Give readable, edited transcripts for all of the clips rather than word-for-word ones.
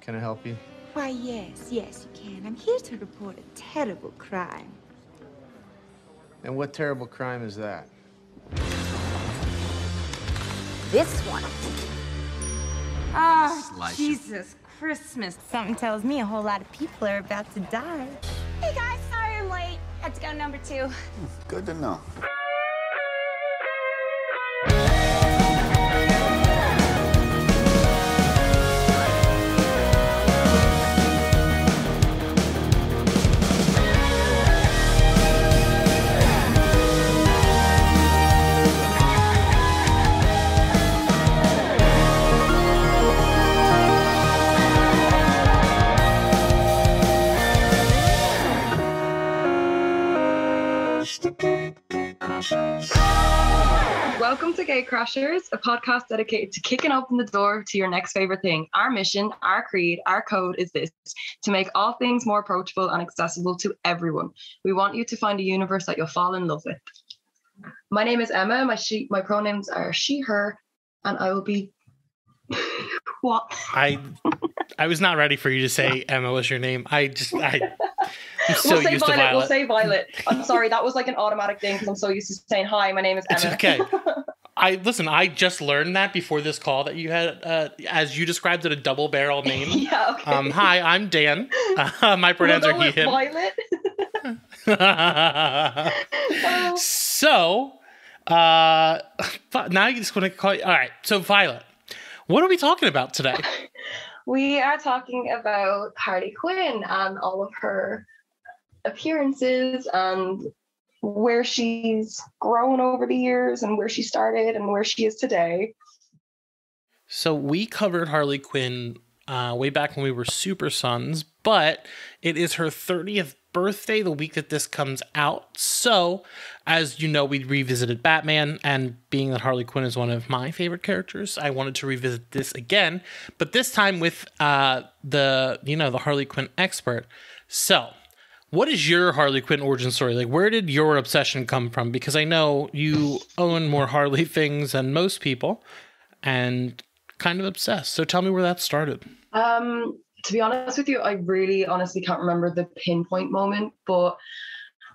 Can I help you? Why, yes, you can. I'm here to report a terrible crime. And what terrible crime is that? This one. Oh, Jesus Christmas. Something tells me a whole lot of people are about to die. Hey guys, sorry I'm late. Had to go number 2. Good to know. Welcome to Gay Crashers, a podcast dedicated to kicking open the door to your next favorite thing. Our mission, our creed, our code is this: to make all things more approachable and accessible to everyone. We want you to find a universe that you'll fall in love with. My name is Emma. My pronouns are she, her, and I will be what? I was not ready for you to say Emma was your name. I'm so we'll say used to Violet. Violet. We'll say Violet. I'm sorry, that was like an automatic thing because I'm so used to saying hi. My name is Emma. It's okay. I just learned that before this call that you had, as you described it, a double barrel name. Yeah. Okay. Hi, I'm Dan. My pronouns are he, him. Violet. So, now you just want to call you. All right. So, Violet, what are we talking about today? We are talking about Harley Quinn and all of her appearances and where she's grown over the years and where she started and where she is today. So we covered Harley Quinn way back when we were Super Sons, but it is her 30th birthday the week that this comes out. So, as you know, we revisited Batman, and being that Harley Quinn is one of my favorite characters, I wanted to revisit this again, but this time with the Harley Quinn expert. So, what is your Harley Quinn origin story? Like, where did your obsession come from? Because I know you own more Harley things than most people, and kind of obsessed. So tell me where that started. To be honest with you, I really honestly can't remember the pinpoint moment, but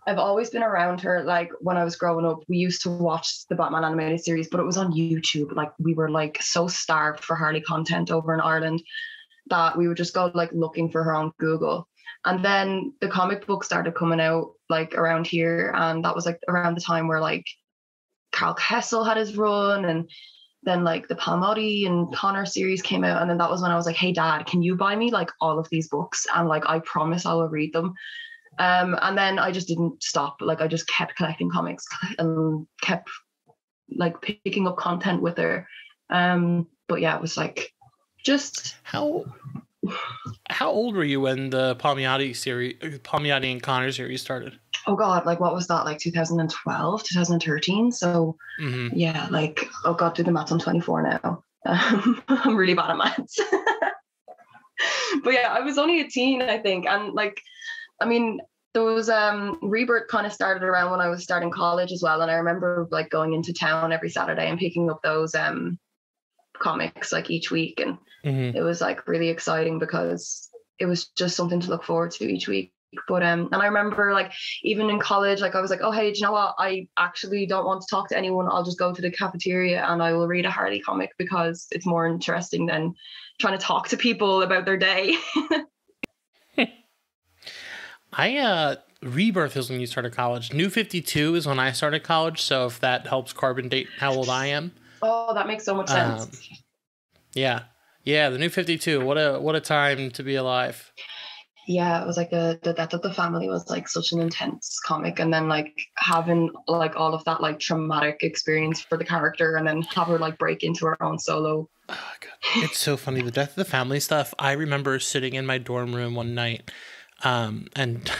I've always been around her. Like when I was growing up, we used to watch the Batman animated series, but it was on YouTube. Like we were like so starved for Harley content over in Ireland that we would just go like looking for her on Google. And then the comic book started coming out like around here. And that was like around the time where like Carl Kessel had his run, and then like the Palmiotti and Connor series came out. And then that was when I was like, hey dad, can you buy me like all of these books? And like, I promise I will read them. And then I just didn't stop. Like I just kept collecting comics and kept like picking up content with her. But yeah, it was like just How old were you when the Palmiotti and Connor series started? Oh God, like what was that? Like 2012, 2013. So yeah, like, oh God, do the maths. I'm 24 now. I'm really bad at maths. But yeah, I was only a teen, I think. And like, I mean, those Rebirth kind of started around when I was starting college as well. And I remember like going into town every Saturday and picking up those comics like each week. And it was like really exciting because it was just something to look forward to each week. But and I remember like even in college, like I was like, oh hey, do you know what? I actually don't want to talk to anyone. I'll just go to the cafeteria and I will read a Harley comic because it's more interesting than trying to talk to people about their day. Rebirth is when you started college. New 52 is when I started college. So if that helps carbon date how old I am. Oh, that makes so much sense. Yeah, the New 52. What a time to be alive. Yeah, it was like the death of the family was like such an intense comic, and then like having like all of that like traumatic experience for the character, and then have her like break into her own solo. Oh, God. It's so funny. The death of the family stuff. I remember sitting in my dorm room one night. And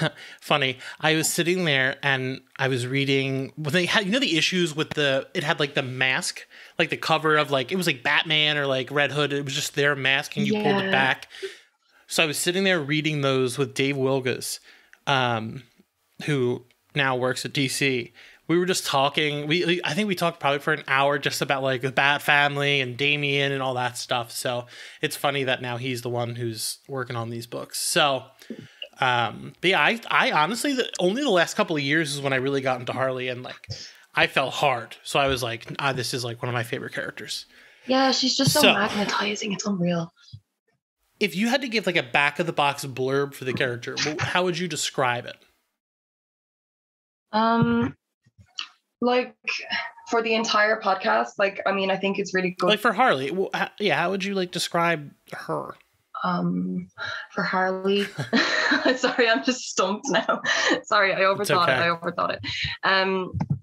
funny, I was sitting there and I was reading when they had, the issues with it had like the mask, like the cover of like, it was like Batman or like Red Hood. It was just their mask and you pulled it back. So I was sitting there reading those with Dave Wilgus, who now works at DC. we were just talking. I think we talked probably for an hour just about like the Bat Family and Damien and all that stuff. So it's funny that now he's the one who's working on these books. So, but yeah, I honestly, only the last couple of years is when I really got into Harley, and like I fell hard. So I was like, this is like one of my favorite characters. Yeah, she's just so magnetizing. It's unreal. If you had to give like a back of the box blurb for the character, how would you describe it? Like for the entire podcast, like, I mean, I think it's really good. Like for Harley, how would you like describe her? For Harley, sorry, I'm just stumped now. Sorry, I overthought it.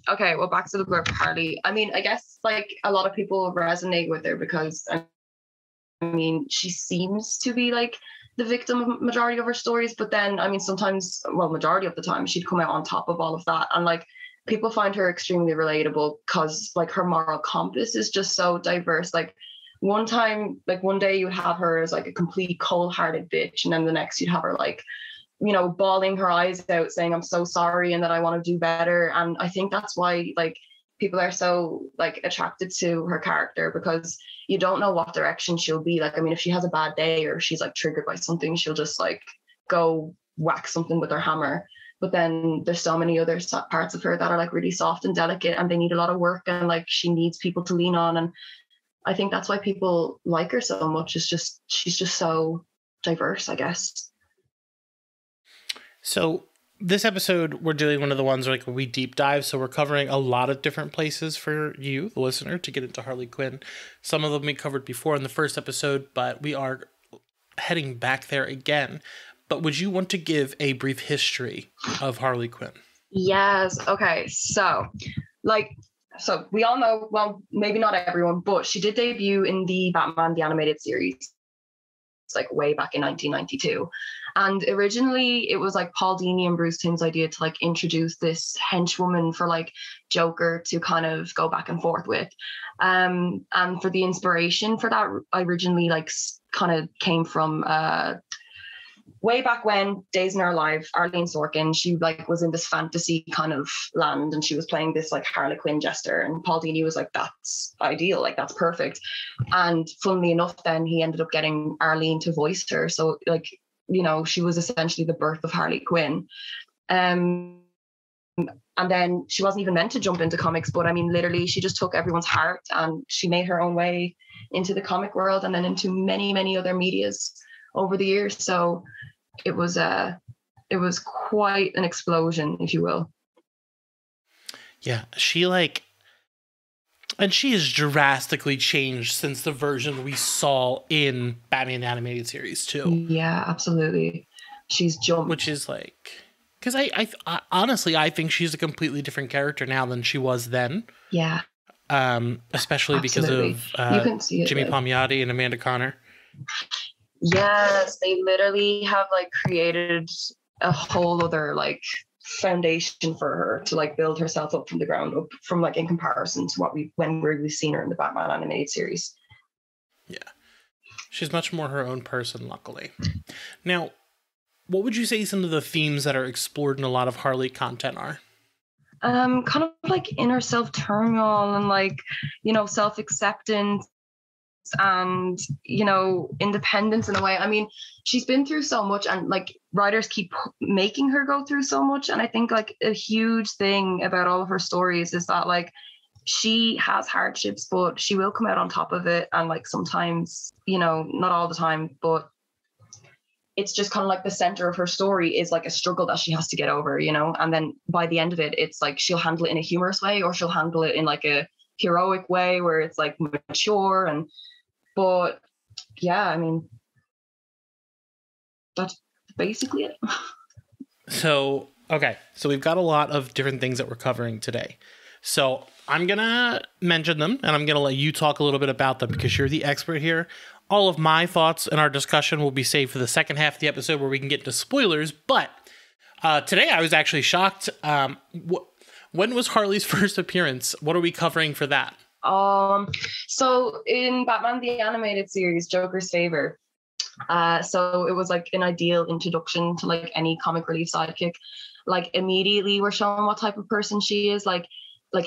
Okay, well, back to the blurb for Harley. I mean, I guess like a lot of people resonate with her because I mean, she seems to be like the victim of majority of her stories, but then I mean, sometimes, well, majority of the time, she'd come out on top of all of that, and like people find her extremely relatable because like her moral compass is just so diverse. Like one day you would have her as like a complete cold-hearted bitch, and then the next you'd have her like, you know, bawling her eyes out saying I'm so sorry and that I want to do better. And I think that's why like people are so like attracted to her character, because you don't know what direction she'll be. Like, I mean, if she has a bad day or she's like triggered by something, she'll just like go whack something with her hammer. But then there's so many other parts of her that are like really soft and delicate, and they need a lot of work, and like she needs people to lean on. And I think that's why people like her so much. It's just, she's just so diverse, I guess. So this episode, we're doing one of the ones where like we deep dive. So we're covering a lot of different places for you, the listener, to get into Harley Quinn. Some of them we covered before in the first episode, but we are heading back there again. But would you want to give a brief history of Harley Quinn? Yes. Okay. So we all know, well, maybe not everyone, but she did debut in the Batman the Animated Series, like way back in 1992. And originally it was like Paul Dini and Bruce Timm's idea to like introduce this henchwoman for like Joker to kind of go back and forth with. And for the inspiration for that, I originally like kind of came from way back when, Days in Our Life, Arlene Sorkin, she like was in this fantasy kind of land, and she was playing this like Harlequin jester, and Paul Dini was like, that's ideal, like that's perfect. And funnily enough, then he ended up getting Arlene to voice her. So like, you know, she was essentially the birth of Harley Quinn. And then she wasn't even meant to jump into comics, but I mean, literally she just took everyone's heart and she made her own way into the comic world and then into many, many other medias over the years. So it was quite an explosion, if you will. Yeah, she has drastically changed since the version we saw in Batman the Animated Series too. Yeah, absolutely. She's jumped. Which is like, because I honestly, I think she's a completely different character now than she was then. Yeah. Especially absolutely. Because of you can see it, Jimmy Palmiotti and Amanda Connor. Yes, they literally have like created a whole other like foundation for her to like build herself up from the ground up, from like in comparison to when we've seen her in the Batman animated series. Yeah, she's much more her own person, luckily. Now, what would you say some of the themes that are explored in a lot of Harley content are? Kind of like inner self turmoil and like, you know, self-acceptance and, you know, independence in a way. I mean, she's been through so much, and like writers keep making her go through so much. And I think like a huge thing about all of her stories is that like she has hardships, but she will come out on top of it. And like sometimes, you know, not all the time, but it's just kind of like the center of her story is like a struggle that she has to get over, you know. And then by the end of it, it's like she'll handle it in a humorous way, or she'll handle it in like a heroic way where it's like mature. But yeah, I mean, that's basically it. So, okay. So we've got a lot of different things that we're covering today. So I'm going to mention them, and I'm going to let you talk a little bit about them because you're the expert here. All of my thoughts and our discussion will be saved for the second half of the episode where we can get into spoilers. But today I was actually shocked. When was Harley's first appearance? What are we covering for that? So in Batman the Animated Series, Joker's Favor, so it was like an ideal introduction to like any comic relief sidekick. like immediately we're showing what type of person she is, like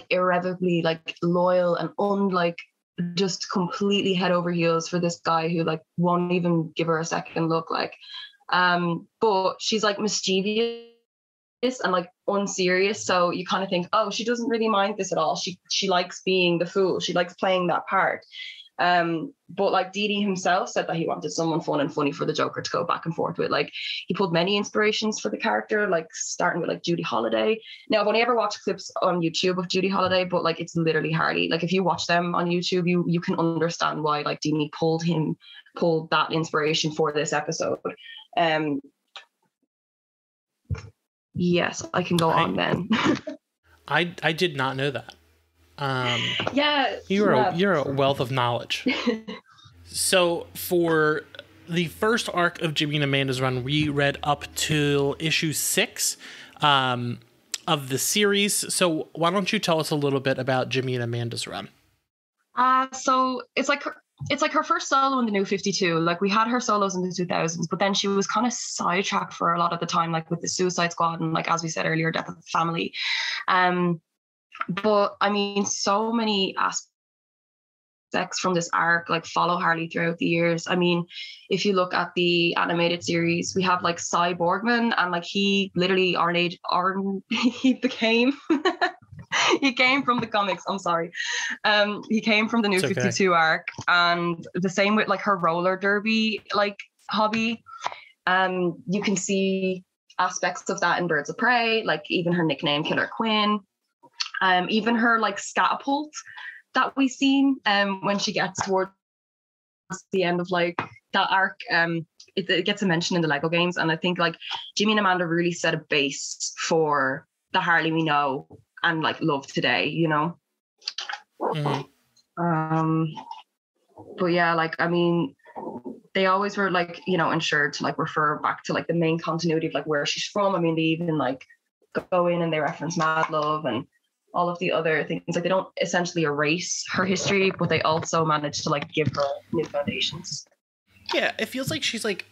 irrevocably like loyal and just completely head over heels for this guy who like won't even give her a second look, like but she's like mischievous and like unserious, so you kind of think, oh, she doesn't really mind this at all. She likes being the fool, she likes playing that part. But like Didi himself said that he wanted someone fun and funny for the Joker to go back and forth with. Like he pulled many inspirations for the character, like starting with like Judy Holliday. Now I've only ever watched clips on YouTube of Judy Holliday, but like it's literally Harley. Like if you watch them on YouTube, you can understand why like Dini pulled that inspiration for this episode. Yes, I can go on then. I did not know that. Yeah, you're a wealth of knowledge. So for the first arc of Jimmy and Amanda's run, we read up to issue 6 of the series. So why don't you tell us a little bit about Jimmy and Amanda's run? So it's like her first solo in the New 52. Like we had her solos in the 2000s, but then she was kind of sidetracked for a lot of the time, like with the Suicide Squad and like, as we said earlier, Death of the Family. But I mean, so many aspects from this arc like follow Harley throughout the years. I mean, if you look at the animated series, we have like Cyborgman, and like he literally he became he came from the comics. I'm sorry. He came from the New 52 arc, and the same with like her roller derby like hobby. You can see aspects of that in Birds of Prey, like even her nickname Killer Quinn. Even her like scatapult that we seen when she gets towards the end of like that arc, it gets a mention in the Lego games, and I think like Jimmy and Amanda really set a base for the Harley we know and like love today, you know. Mm-hmm. But yeah, like I mean, they always were like, you know, ensured to like refer back to like the main continuity of like where she's from. I mean, they even like go in and they reference Mad Love and all of the other things. Like they don't essentially erase her history, but they also manage to like give her new foundations. Yeah, it feels like she's like,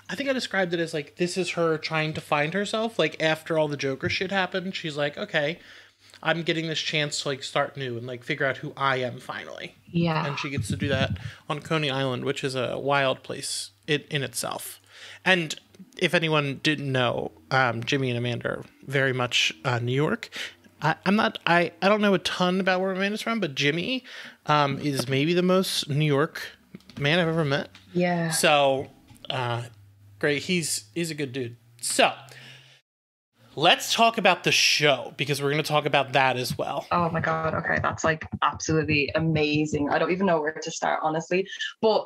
I think I described it as like, this is her trying to find herself. Like after all the Joker shit happened, she's like, okay, I'm getting this chance to like start new and like figure out who I am finally. Yeah. And she gets to do that on Coney Island, which is a wild place in itself. And if anyone didn't know, Jimmy and Amanda are very much New York. I don't know a ton about where Amanda's from, but Jimmy is maybe the most New York man I've ever met. Yeah. So great. He's a good dude. So let's talk about the show, because we're going to talk about that as well. Oh my God. Okay. That's like absolutely amazing. I don't even know where to start, honestly. But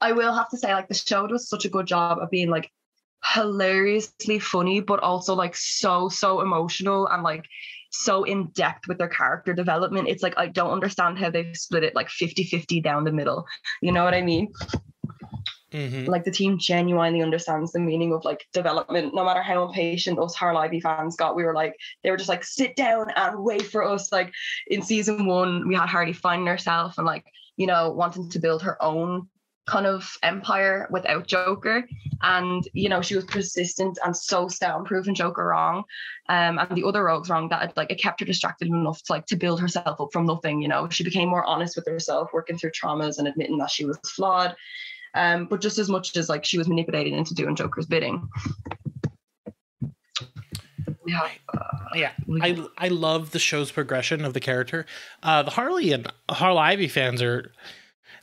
I will have to say, like, the show does such a good job of being like hilariously funny, but also like so emotional and like so in depth with their character development. It's like, I don't understand how they've split it like 50-50 down the middle. You know what I mean? Mm-hmm. Like the team genuinely understands the meaning of like development. No matter how impatient us Harley fans got, we were like, they were just like, sit down and wait for us. Like in season 1, we had Harley finding herself and like, you know, wanting to build her own kind of empire without Joker, and you know, she was persistent and so set on proving Joker wrong, and the other rogues wrong, that it kept her distracted enough to like to build herself up from nothing. You know, she became more honest with herself, working through traumas and admitting that she was flawed, but just as much as like she was manipulated into doing Joker's bidding. I love the show's progression of the character. The Harley and Harley Ivy fans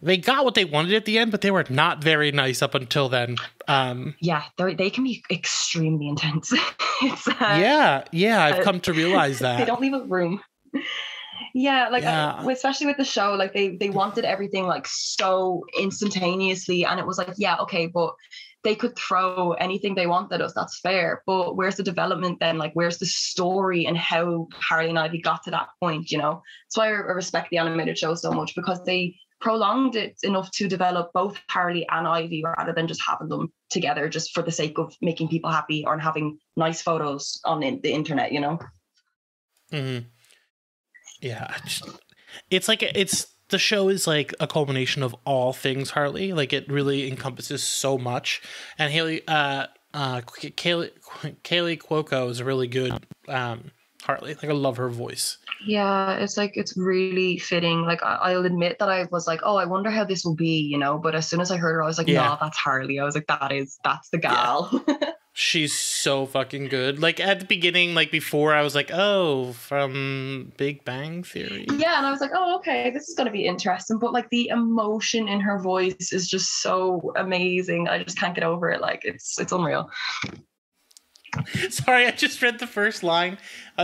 they got what they wanted at the end, but they were not very nice up until then. Yeah, they can be extremely intense. I've come to realize that. They don't leave a room. Yeah, like especially with the show, like they wanted everything like so instantaneously, and it was like, yeah, okay, but they could throw anything they want at us. That's fair, but where's the development then? Like, where's the story and how Harley and Ivy got to that point? You know, that's why I respect the animated show so much, because they prolonged it enough to develop both Harley and Ivy rather than just having them together just for the sake of making people happy or having nice photos on the internet, you know? Mm-hmm. Yeah. The show is like a culmination of all things Harley. Like it really encompasses so much. And Haley, Kaylee Cuoco is a really good Harley. Like I love her voice. Yeah, it's like it's really fitting. Like I'll admit that I was like, oh, I wonder how this will be, you know. But as soon as I heard her, I was like, Yeah. nah, that's Harley. I was like, that's the gal. Yeah. She's so fucking good. Like at the beginning, like before, I was like, oh, from Big Bang Theory. Yeah, and I was like, oh, okay, this is gonna be interesting. But like the emotion in her voice is just so amazing. I just can't get over it. Like it's unreal. Sorry, I just read the first line.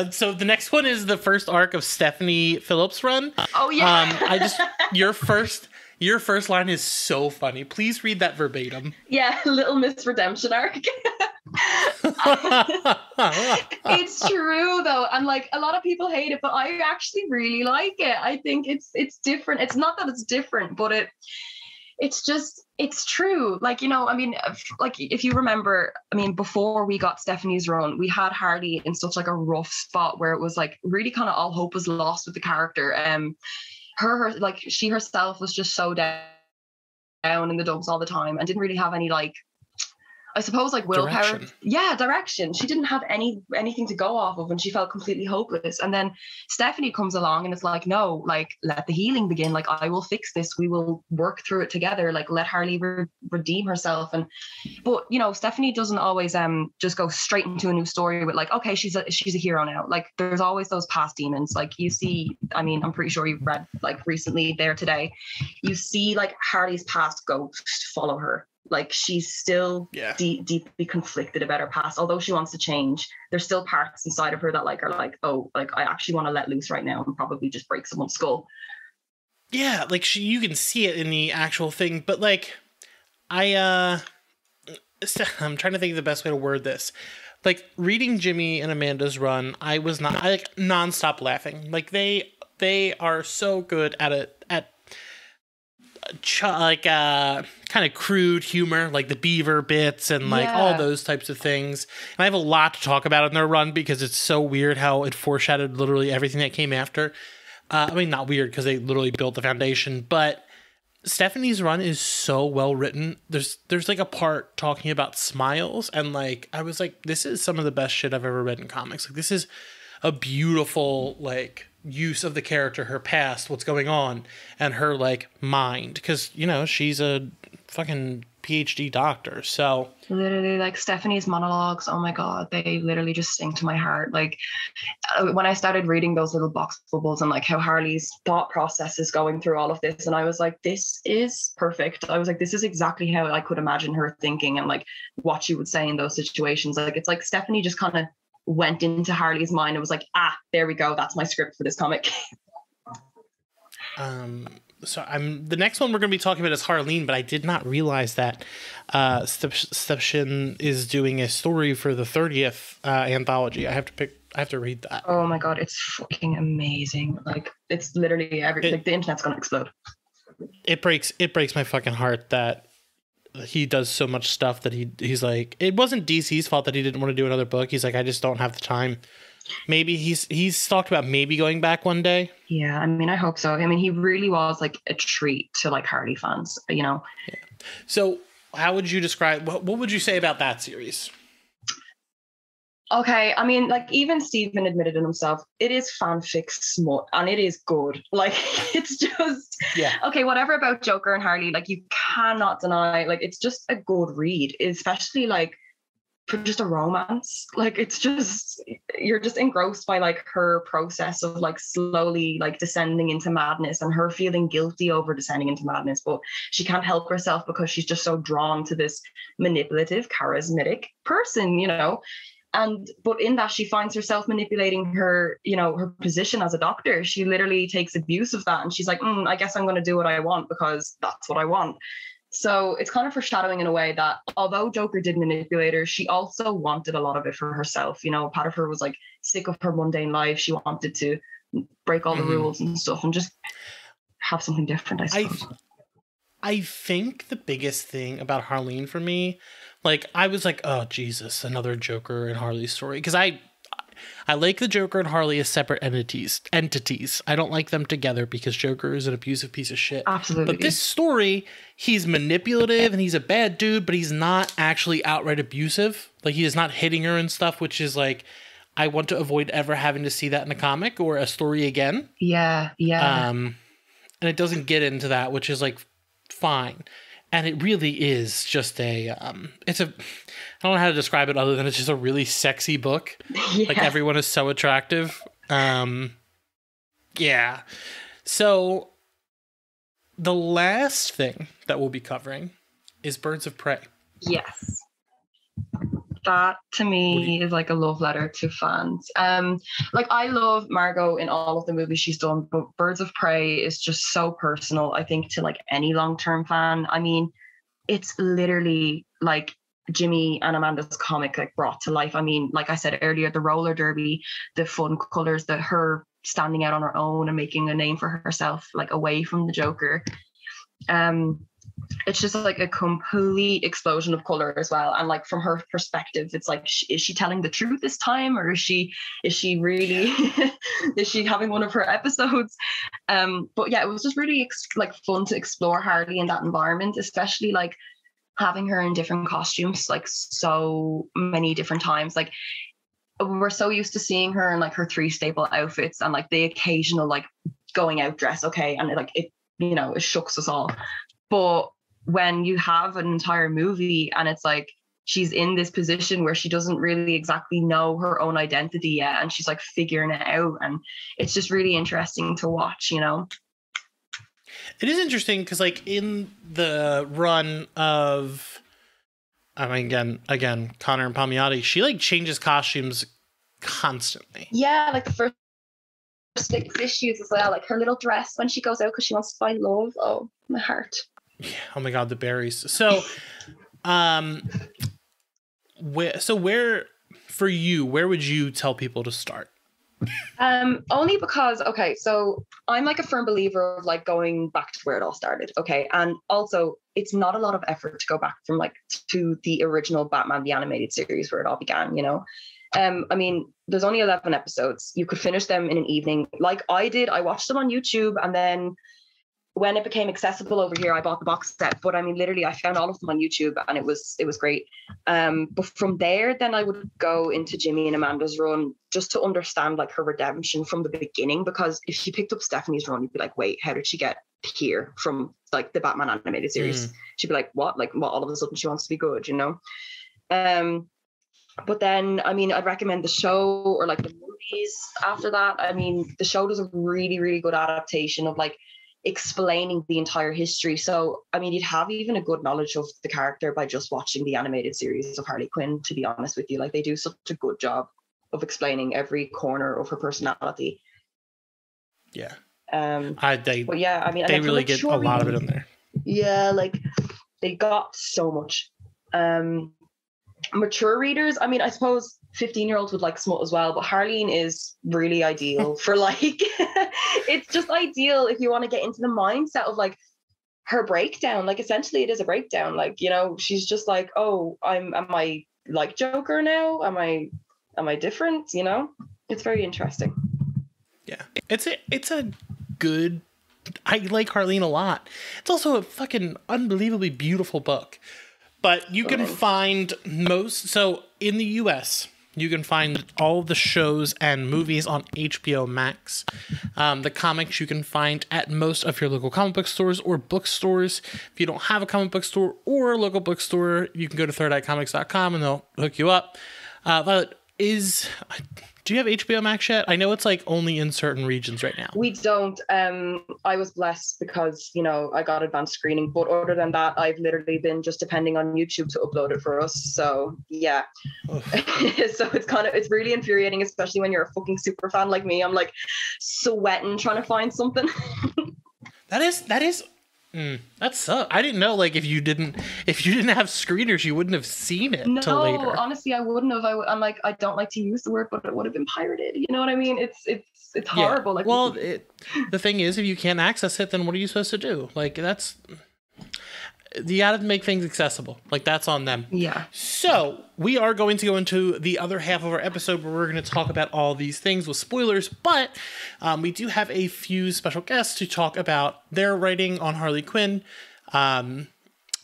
So the next one is the first arc of Stephanie Phillips' run. Oh yeah. Your first line is so funny. Please read that verbatim. Yeah, Little Miss Redemption arc. It's true though, and like a lot of people hate it, but I actually really like it. I think it's different. It's not that it's different, but it's true. Like, you know, I mean, like if you remember, I mean, before we got Stephanie's run, we had Harley in such like a rough spot where it was like really kind of all hope was lost with the character. Her like she herself was just so down in the dumps all the time and didn't really have any like, I suppose like willpower. Direction. She didn't have anything to go off of and she felt completely hopeless. And then Stephanie comes along and it's like, no, like let the healing begin. Like I will fix this. We will work through it together. Like let Harley redeem herself. But you know, Stephanie doesn't always just go straight into a new story with like, okay, she's a hero now. Like there's always those past demons. Like you see, I mean, I'm pretty sure you've read like recently there today, you see like Harley's past ghost follow her. Like she's still deeply conflicted about her past. Although she wants to change, there's still parts inside of her that like are like, oh, like I actually want to let loose right now and probably just break someone's skull. Yeah, like you can see it in the actual thing, but like I'm trying to think of the best way to word this. Like reading Jimmy and Amanda's run, I like nonstop laughing. Like they are so good at it kind of crude humor, like the beaver bits and like all those types of things. And I have a lot to talk about in their run because it's so weird how it foreshadowed literally everything that came after. I mean, not weird because they literally built the foundation, but Stephanie's run is so well written. There's like a part talking about smiles and like I was like, this is some of the best shit I've ever read in comics. Like this is a beautiful like use of the character, her past, what's going on, and her like mind, because you know she's a fucking PhD doctor. So literally like Stephanie's monologues, oh my god, they literally just sting to my heart. Like when I started reading those little box bubbles and like how Harley's thought process is going through all of this, and I was like, this is perfect. I was like, this is exactly how I could imagine her thinking and like what she would say in those situations. Like it's like Stephanie just kind of went into Harley's mind and was like, there we go, that's my script for this comic. So the next one we're going to be talking about is Harleen, but I did not realize that Stepshin is doing a story for the 30th anthology. I have to read that. Oh my god, it's fucking amazing. Like it's literally like the internet's going to explode. It breaks my fucking heart that he does so much stuff that he's like, it wasn't DC's fault that he didn't want to do another book. He's like, I just don't have the time. Maybe he's talked about maybe going back one day. Yeah, I mean, I hope so. I mean, he really was like a treat to like Harley fans, you know. Yeah. So how would you describe, what would you say about that series? Okay, I mean, like even Stephen admitted it himself, it is fanfic smut and it is good. Like it's just okay, whatever about Joker and Harley, like you cannot deny, like it's just a good read, especially like for just a romance. Like it's just, you're just engrossed by like her process of like slowly like descending into madness and her feeling guilty over descending into madness, but she can't help herself because she's just so drawn to this manipulative, charismatic person, you know. But in that, she finds herself manipulating her, you know, her position as a doctor. She literally takes abuse of that. And she's like, I guess I'm going to do what I want because that's what I want. So it's kind of foreshadowing in a way that although Joker did manipulate her, she also wanted a lot of it for herself. You know, part of her was like sick of her mundane life. She wanted to break all the rules and stuff and just have something different, I suppose. I think the biggest thing about Harleen for me, like I was like, oh Jesus, another Joker and Harley story, because I like the Joker and Harley as separate entities. I don't like them together because Joker is an abusive piece of shit. Absolutely. But this story, he's manipulative and he's a bad dude, but he's not actually outright abusive. Like, he is not hitting her and stuff, which is like, I want to avoid ever having to see that in a comic or a story again. Yeah. And it doesn't get into that, which is like fine. And it really is just I don't know how to describe it other than it's just a really sexy book. Yeah. Like, everyone is so attractive. Yeah. So the last thing that we'll be covering is Birds of Prey. Yes. That to me is like a love letter to fans. Like, I love Margot in all of the movies she's done, but Birds of Prey is just so personal, I think, to like any long-term fan. I mean, it's literally like Jimmy and Amanda's comic, like, brought to life. I mean, like I said earlier, the roller derby, the fun colors, that her standing out on her own and making a name for herself, like, away from the Joker. It's just like a complete explosion of color as well. And like, from her perspective, it's like, is she telling the truth this time, or is she really is she having one of her episodes? But yeah, it was just really like fun to explore Harley in that environment, especially like having her in different costumes, like so many different times. Like, we're so used to seeing her in like her 3 staple outfits and like the occasional like going out dress, okay, and it it shooks us all. But when you have an entire movie and it's like she's in this position where she doesn't really exactly know her own identity yet, and she's like figuring it out, and it's just really interesting to watch, It is interesting because, like, in the run of, I mean, again, Connor and Palmiotti, she like changes costumes constantly. Yeah, like the first 6 issues as well, like her little dress when she goes out because she wants to find love. Oh, my heart. Yeah. Oh my God, the berries. So, where for you, where would you tell people to start? Only because, okay, so I'm like a firm believer of like going back to where it all started, okay, and also it's not a lot of effort to go back from like to the original Batman the Animated Series where it all began. I mean, there's only 11 episodes. You could finish them in an evening, like I did. I watched them on YouTube, and then when it became accessible over here, I bought the box set. But I mean, literally, I found all of them on YouTube, and it was great. But from there, then I would go into Jimmy and Amanda's run just to understand like her redemption from the beginning. Because if she picked up Stephanie's run, you'd be like, wait, how did she get here from like the Batman Animated Series? She'd be like, what? Like, what? All of a sudden, she wants to be good, But then, I mean, I'd recommend the show or like the movies after that. I mean, the show does a really, really good adaptation of like explaining the entire history. So, I mean, you'd have even a good knowledge of the character by just watching the animated series of Harley Quinn, to be honest with you. Like, they do such a good job of explaining every corner of her personality. Yeah. But yeah, I mean, they really get a lot of it in there. Yeah, like they got so much. Mature readers, I mean, I suppose 15-year-olds would like smut as well, but Harleen is really ideal for like it's just ideal if you want to get into the mindset of like her breakdown. Like, essentially it is a breakdown. Like, she's just like, oh, am I like Joker now? Am I different? It's very interesting. Yeah, it's a good, I like Harleen a lot. It's also a fucking unbelievably beautiful book. But you can find so in the US, you can find all the shows and movies on HBO Max. The comics you can find at most of your local comic book stores or bookstores. If you don't have a comic book store or a local bookstore, you can go to thirdeyecomics.com and they'll hook you up. Violet, do you have HBO Max yet? I know it's like only in certain regions right now. We don't. I was blessed because, I got advanced screening. But other than that, I've literally been just depending on YouTube to upload it for us. So, yeah. So it's really infuriating, especially when you're a fucking super fan like me. I'm like sweating trying to find something. That sucks. I didn't know, like, if you didn't have screeners, you wouldn't have seen it till later. No, honestly, I wouldn't have. I'm like, I don't like to use the word, but it would have been pirated. You know what I mean? It's horrible. Yeah. Like, well, the thing is, if you can't access it, then what are you supposed to do? Like, you got to make things accessible. Like, that's on them. Yeah. So we are going to go into the other half of our episode where we're going to talk about all these things with spoilers, but we do have a few special guests to talk about their writing on Harley Quinn,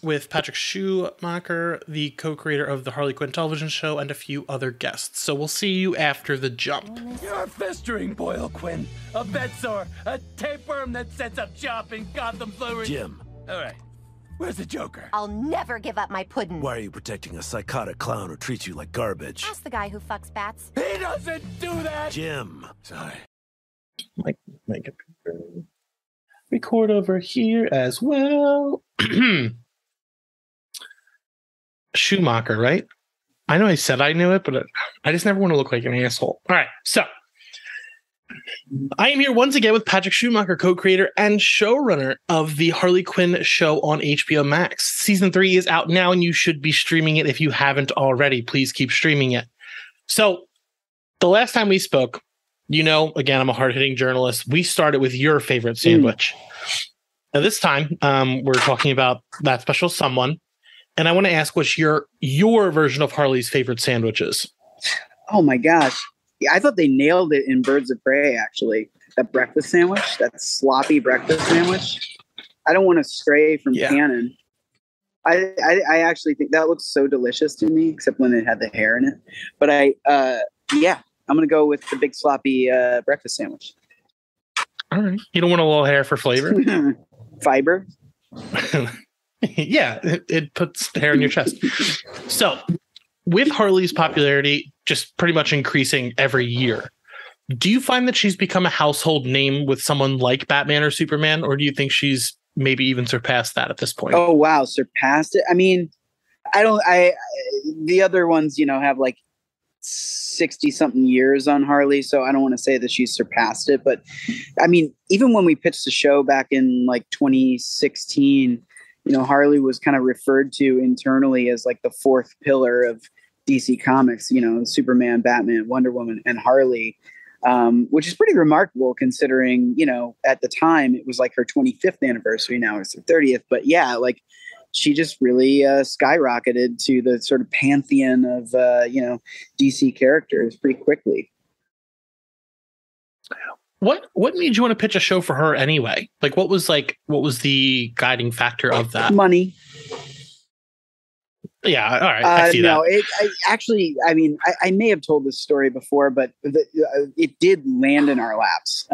with Patrick Schumacher, the co-creator of the Harley Quinn television show, and a few other guests. So we'll see you after the jump. You're a festering boil, Quinn. A bed sore. A tapeworm that sets up shop in Gotham Flowers. Jim. All right. Where's the Joker? I'll never give up my pudding. Why are you protecting a psychotic clown who treats you like garbage? Ask the guy who fucks bats. He doesn't do that! Jim. Sorry. Make it record over here as well. Schumacher, right? I know I said I knew it, but I just never want to look like an asshole. All right, so I am here once again with Patrick Schumacher, co-creator and showrunner of the Harley Quinn show on HBO Max. Season 3 is out now, and you should be streaming it if you haven't already. Please keep streaming it. So the last time we spoke, again, I'm a hard-hitting journalist. We started with your favorite sandwich. Now this time, we're talking about that special someone. And I want to ask what's your version of Harley's favorite sandwiches? Oh my gosh. Yeah, I thought they nailed it in Birds of Prey, actually. That breakfast sandwich, that sloppy breakfast sandwich. I don't want to stray from canon. I actually think that looks so delicious to me, except when it had the hair in it. But I'm going to go with the big sloppy breakfast sandwich. All right. You don't want a little hair for flavor? Fiber. Yeah, it puts hair in your chest. So, with Harley's popularity just pretty much increasing every year, do you find that she's become a household name with someone like Batman or Superman, or do you think she's maybe even surpassed that at this point? Oh, wow, surpassed it? I mean, the other ones, have like 60-something years on Harley, so I don't want to say that she's surpassed it, but I mean, even when we pitched the show back in like 2016, Harley was kind of referred to internally as like the fourth pillar of DC Comics, Superman, Batman, Wonder Woman, and Harley, which is pretty remarkable considering, at the time it was like her 25th anniversary. Now it's her 30th. But yeah, like she just really skyrocketed to the sort of pantheon of, DC characters pretty quickly. What made you want to pitch a show for her anyway? Like, what was the guiding factor of that? Money. Yeah, all right. I see that. I may have told this story before, but it did land in our laps.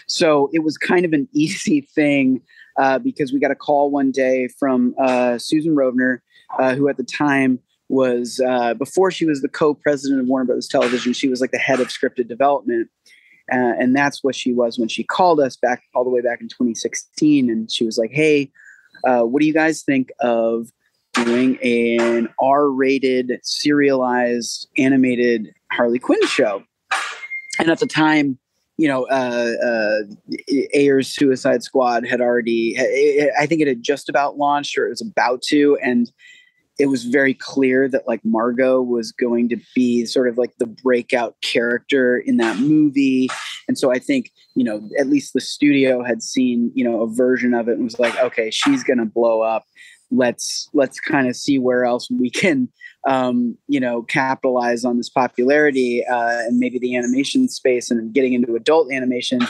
So it was kind of an easy thing because we got a call one day from Susan Rovner, who at the time was, before she was the co-president of Warner Brothers Television, she was like the head of scripted development. And that's what she was when she called us all the way back in 2016. And she was like, hey, what do you guys think of doing an R-rated, serialized, animated Harley Quinn show? And at the time, Ayer's Suicide Squad had already, I think it had just about launched, or it was about to. And it was very clear that like Margot was going to be sort of like the breakout character in that movie. And so I think, at least the studio had seen, a version of it and was like, okay, she's going to blow up. Let's kind of see where else we can, capitalize on this popularity, and maybe the animation space and getting into adult animation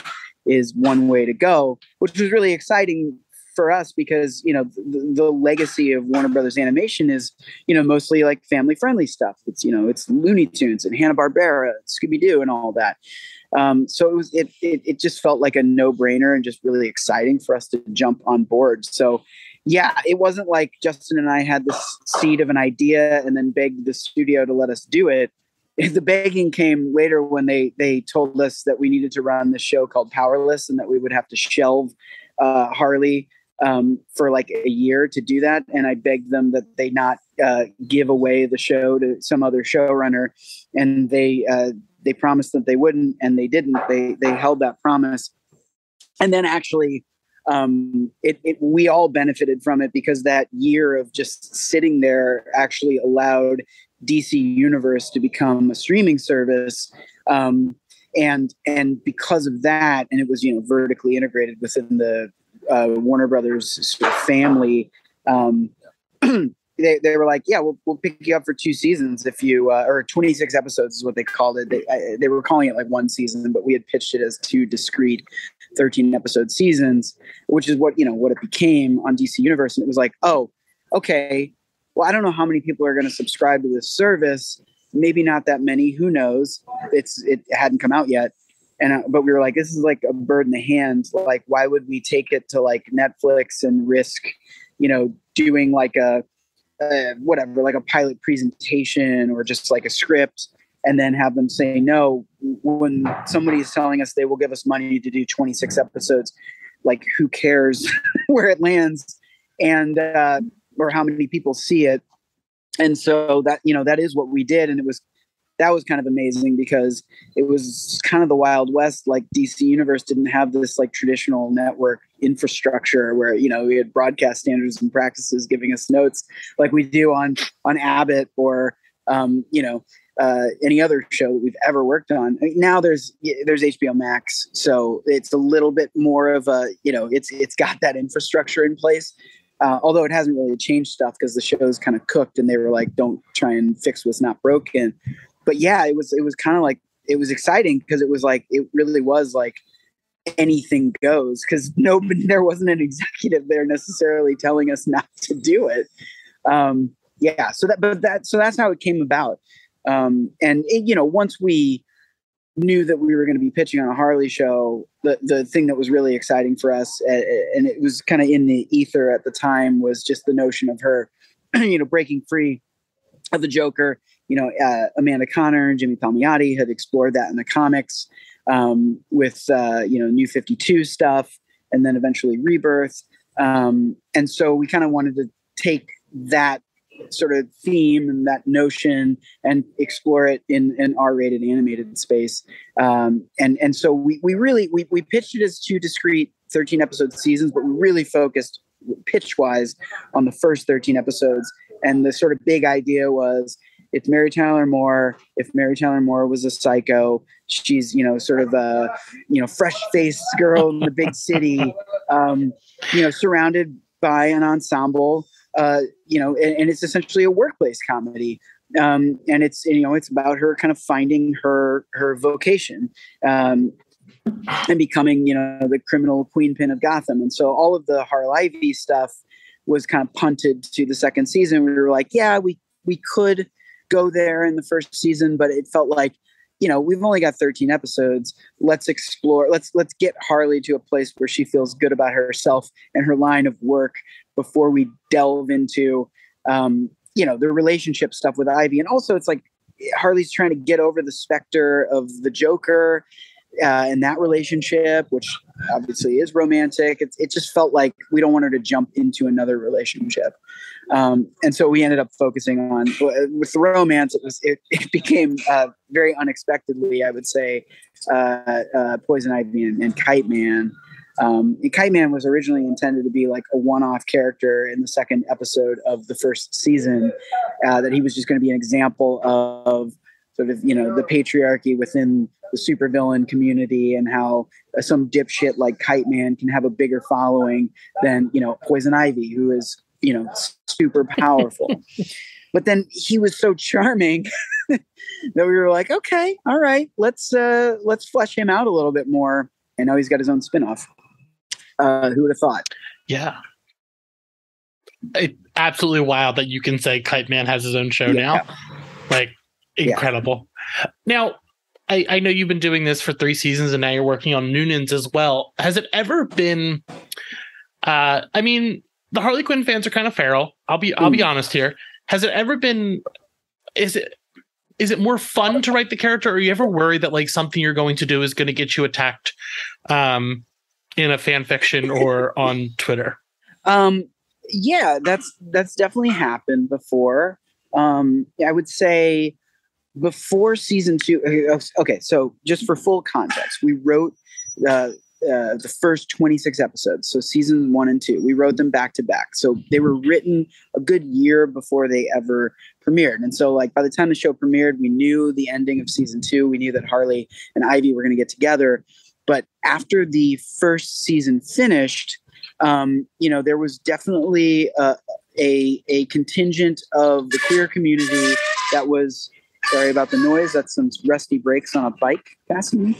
is one way to go, which was really exciting for us because, the legacy of Warner Brothers Animation is, mostly like family friendly stuff. It's, it's Looney Tunes and Hanna-Barbera, Scooby-Doo and all that. So it just felt like a no brainer and just really exciting for us to jump on board. So yeah, it wasn't like Justin and I had this seed of an idea and then begged the studio to let us do it. The begging came later when they told us that we needed to run this show called Powerless and that we would have to shelve Harley for like a year to do that. And I begged them that they not give away the show to some other showrunner. And they promised that they wouldn't, and they didn't. They held that promise. And then actually, we all benefited from it because that year of just sitting there actually allowed DC Universe to become a streaming service. And because of that, and it was, vertically integrated within the Warner Brothers sort of family, They were like, yeah, we'll pick you up for 2 seasons if you, or 26 episodes is what they called it. They were calling it like 1 season, but we had pitched it as 2 discrete 13 episode seasons, which is what it became on DC Universe. And it was like, oh, okay, well, I don't know how many people are going to subscribe to this service. Maybe not that many. Who knows? It hadn't come out yet. And, but we were like, this is like a bird in the hand. Like, why would we take it to like Netflix and risk, doing like a pilot presentation or just like a script and then have them say no when somebody is telling us they will give us money to do 26 episodes. Like, who cares where it lands and, or how many people see it. And so that, that is what we did. And that was kind of amazing because it was kind of the Wild West. Like, DC Universe didn't have this like traditional network infrastructure where, we had broadcast standards and practices giving us notes like we do on Abbott or, any other show that we've ever worked on. Now there's HBO Max. So it's a little bit more of a, it's got that infrastructure in place. Although it hasn't really changed stuff because the show's kind of cooked and they were like, don't try and fix what's not broken. But yeah, it was kind of like, it was exciting because it was like, it really was like anything goes because there wasn't an executive there necessarily telling us not to do it. So that's how it came about. And once we knew that we were going to be pitching on a Harley show, the thing that was really exciting for us, and it was kind of in the ether at the time, was just the notion of her, breaking free of the Joker. Amanda Conner and Jimmy Palmiotti had explored that in the comics with, New 52 stuff and then eventually Rebirth. And so we kind of wanted to take that sort of theme and that notion and explore it in an R-rated animated space. And so we pitched it as 2 discrete 13 episode seasons, but we really focused pitch wise on the first 13 episodes. And the sort of big idea was, it's Mary Tyler Moore. If Mary Tyler Moore was a psycho, she's, sort of a, fresh-faced girl in the big city, surrounded by an ensemble, and it's essentially a workplace comedy. And it's about her kind of finding her vocation, and becoming, the criminal queen-pin of Gotham. And so all of the Harley stuff was kind of punted to the second season. We were like, yeah, we could go there in the first season, but it felt like, we've only got 13 episodes. Let's explore, let's get Harley to a place where she feels good about herself and her line of work before we delve into, the relationship stuff with Ivy. And also it's like Harley's trying to get over the specter of the Joker and that relationship, which obviously is romantic. It just felt like we don't want her to jump into another relationship. And so we ended up focusing on, with the romance, it became very unexpectedly, I would say, Poison Ivy and Kite Man. And Kite Man was originally intended to be like a one-off character in the second episode of the first season, that he was just going to be an example of sort of, the patriarchy within the supervillain community and how some dipshit like Kite Man can have a bigger following than, Poison Ivy, who is, super powerful. But then he was so charming that we were like, okay, all right, let's flesh him out a little bit more. And now he's got his own spinoff. Who would have thought? Yeah. It's absolutely wild that you can say Kite Man has his own show now. Like, incredible. Yeah. Now, I know you've been doing this for 3 seasons and now you're working on Noonans as well. Has it ever been, the Harley Quinn fans are kind of feral. I'll be honest here. Has it ever been, is it more fun to write the character, or are you ever worried that like something you're going to do is going to get you attacked in a fan fiction or on Twitter? Yeah, that's definitely happened before. I would say before season 2. Okay, so just for full context, we wrote the first 26 episodes. So seasons 1 and 2, we wrote them back to back. So they were written a good year before they ever premiered. And so like by the time the show premiered, we knew the ending of season 2. We knew that Harley and Ivy were going to get together. But after the first season finished, there was definitely a contingent of the queer community that was, sorry about the noise, that's some rusty brakes on a bike passing me.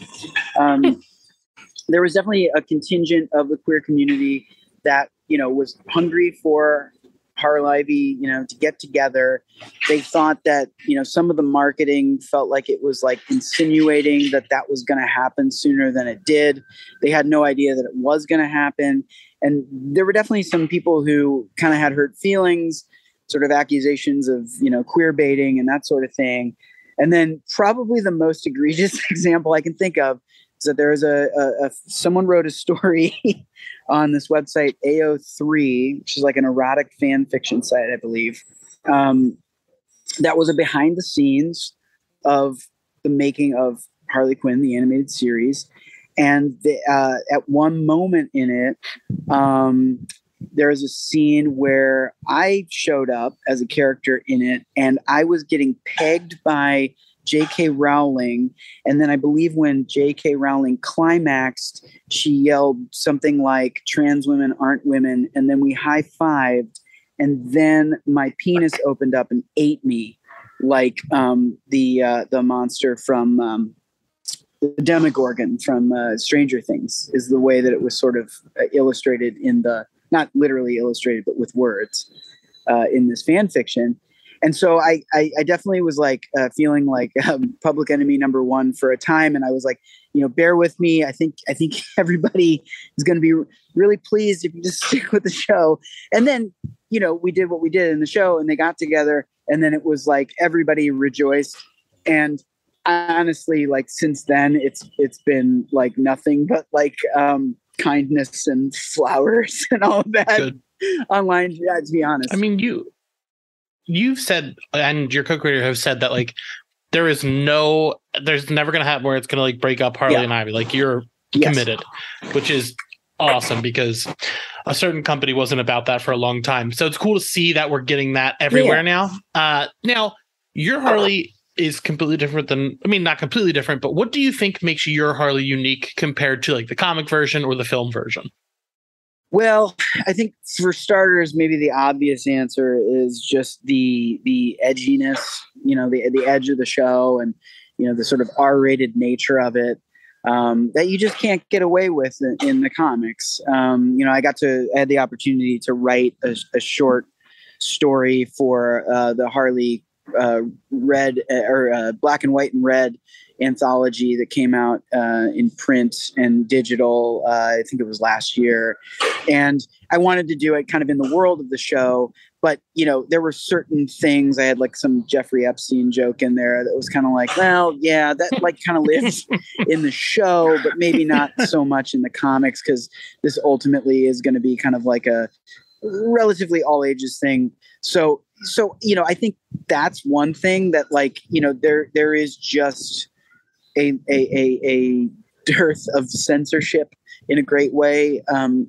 There was definitely a contingent of the queer community that, was hungry for Harley, to get together. They thought that, some of the marketing felt like it was like insinuating that was going to happen sooner than it did. They had no idea that it was going to happen. And there were definitely some people who kind of had hurt feelings, sort of accusations of, queer baiting and that sort of thing. And then probably the most egregious example I can think of is that there was someone wrote a story on this website, AO3, which is like an erotic fan fiction site, I believe. That was a behind the scenes of the making of Harley Quinn, the animated series. And at one moment in it, there was a scene where I showed up as a character in it, and I was getting pegged by J.K. Rowling. And then I believe when J.K. Rowling climaxed, she yelled something like, "Trans women aren't women." And then we high-fived. And then my penis opened up and ate me like the monster from the Demogorgon from Stranger Things is the way that it was sort of illustrated in the, not literally illustrated, but with words in this fan fiction. And so I definitely was like feeling like public enemy number one for a time. And I was like, bear with me. I think everybody is going to be really pleased if you just stick with the show. And then, we did what we did in the show, and they got together, and then it was like everybody rejoiced. And honestly, like since then, it's been like nothing but like kindness and flowers and all of that. Good. Online. Yeah, to be honest. I mean, you've said, and your co-creator have said that like there's never going to happen where it's going to like break up Harley and Ivy. Like you're committed, which is awesome because a certain company wasn't about that for a long time. So it's cool to see that we're getting that everywhere now. Now your Harley is completely different than, not completely different, but what do you think makes your Harley unique compared to like the comic version or the film version? Well, I think for starters, maybe the obvious answer is just the edginess, the edge of the show and, the sort of R-rated nature of it that you just can't get away with in the comics. I had the opportunity to write a short story for the Harley red or black and white and red anthology that came out in print and digital. I think it was last year. And I wanted to do it kind of in the world of the show. But, there were certain things. I had like some Jeffrey Epstein joke in there that was kind of like, well, yeah, that like kind of lives in the show, but maybe not so much in the comics, because this ultimately is going to be kind of like a relatively all ages thing. So, I think that's one thing that like, there is just a dearth of censorship in a great way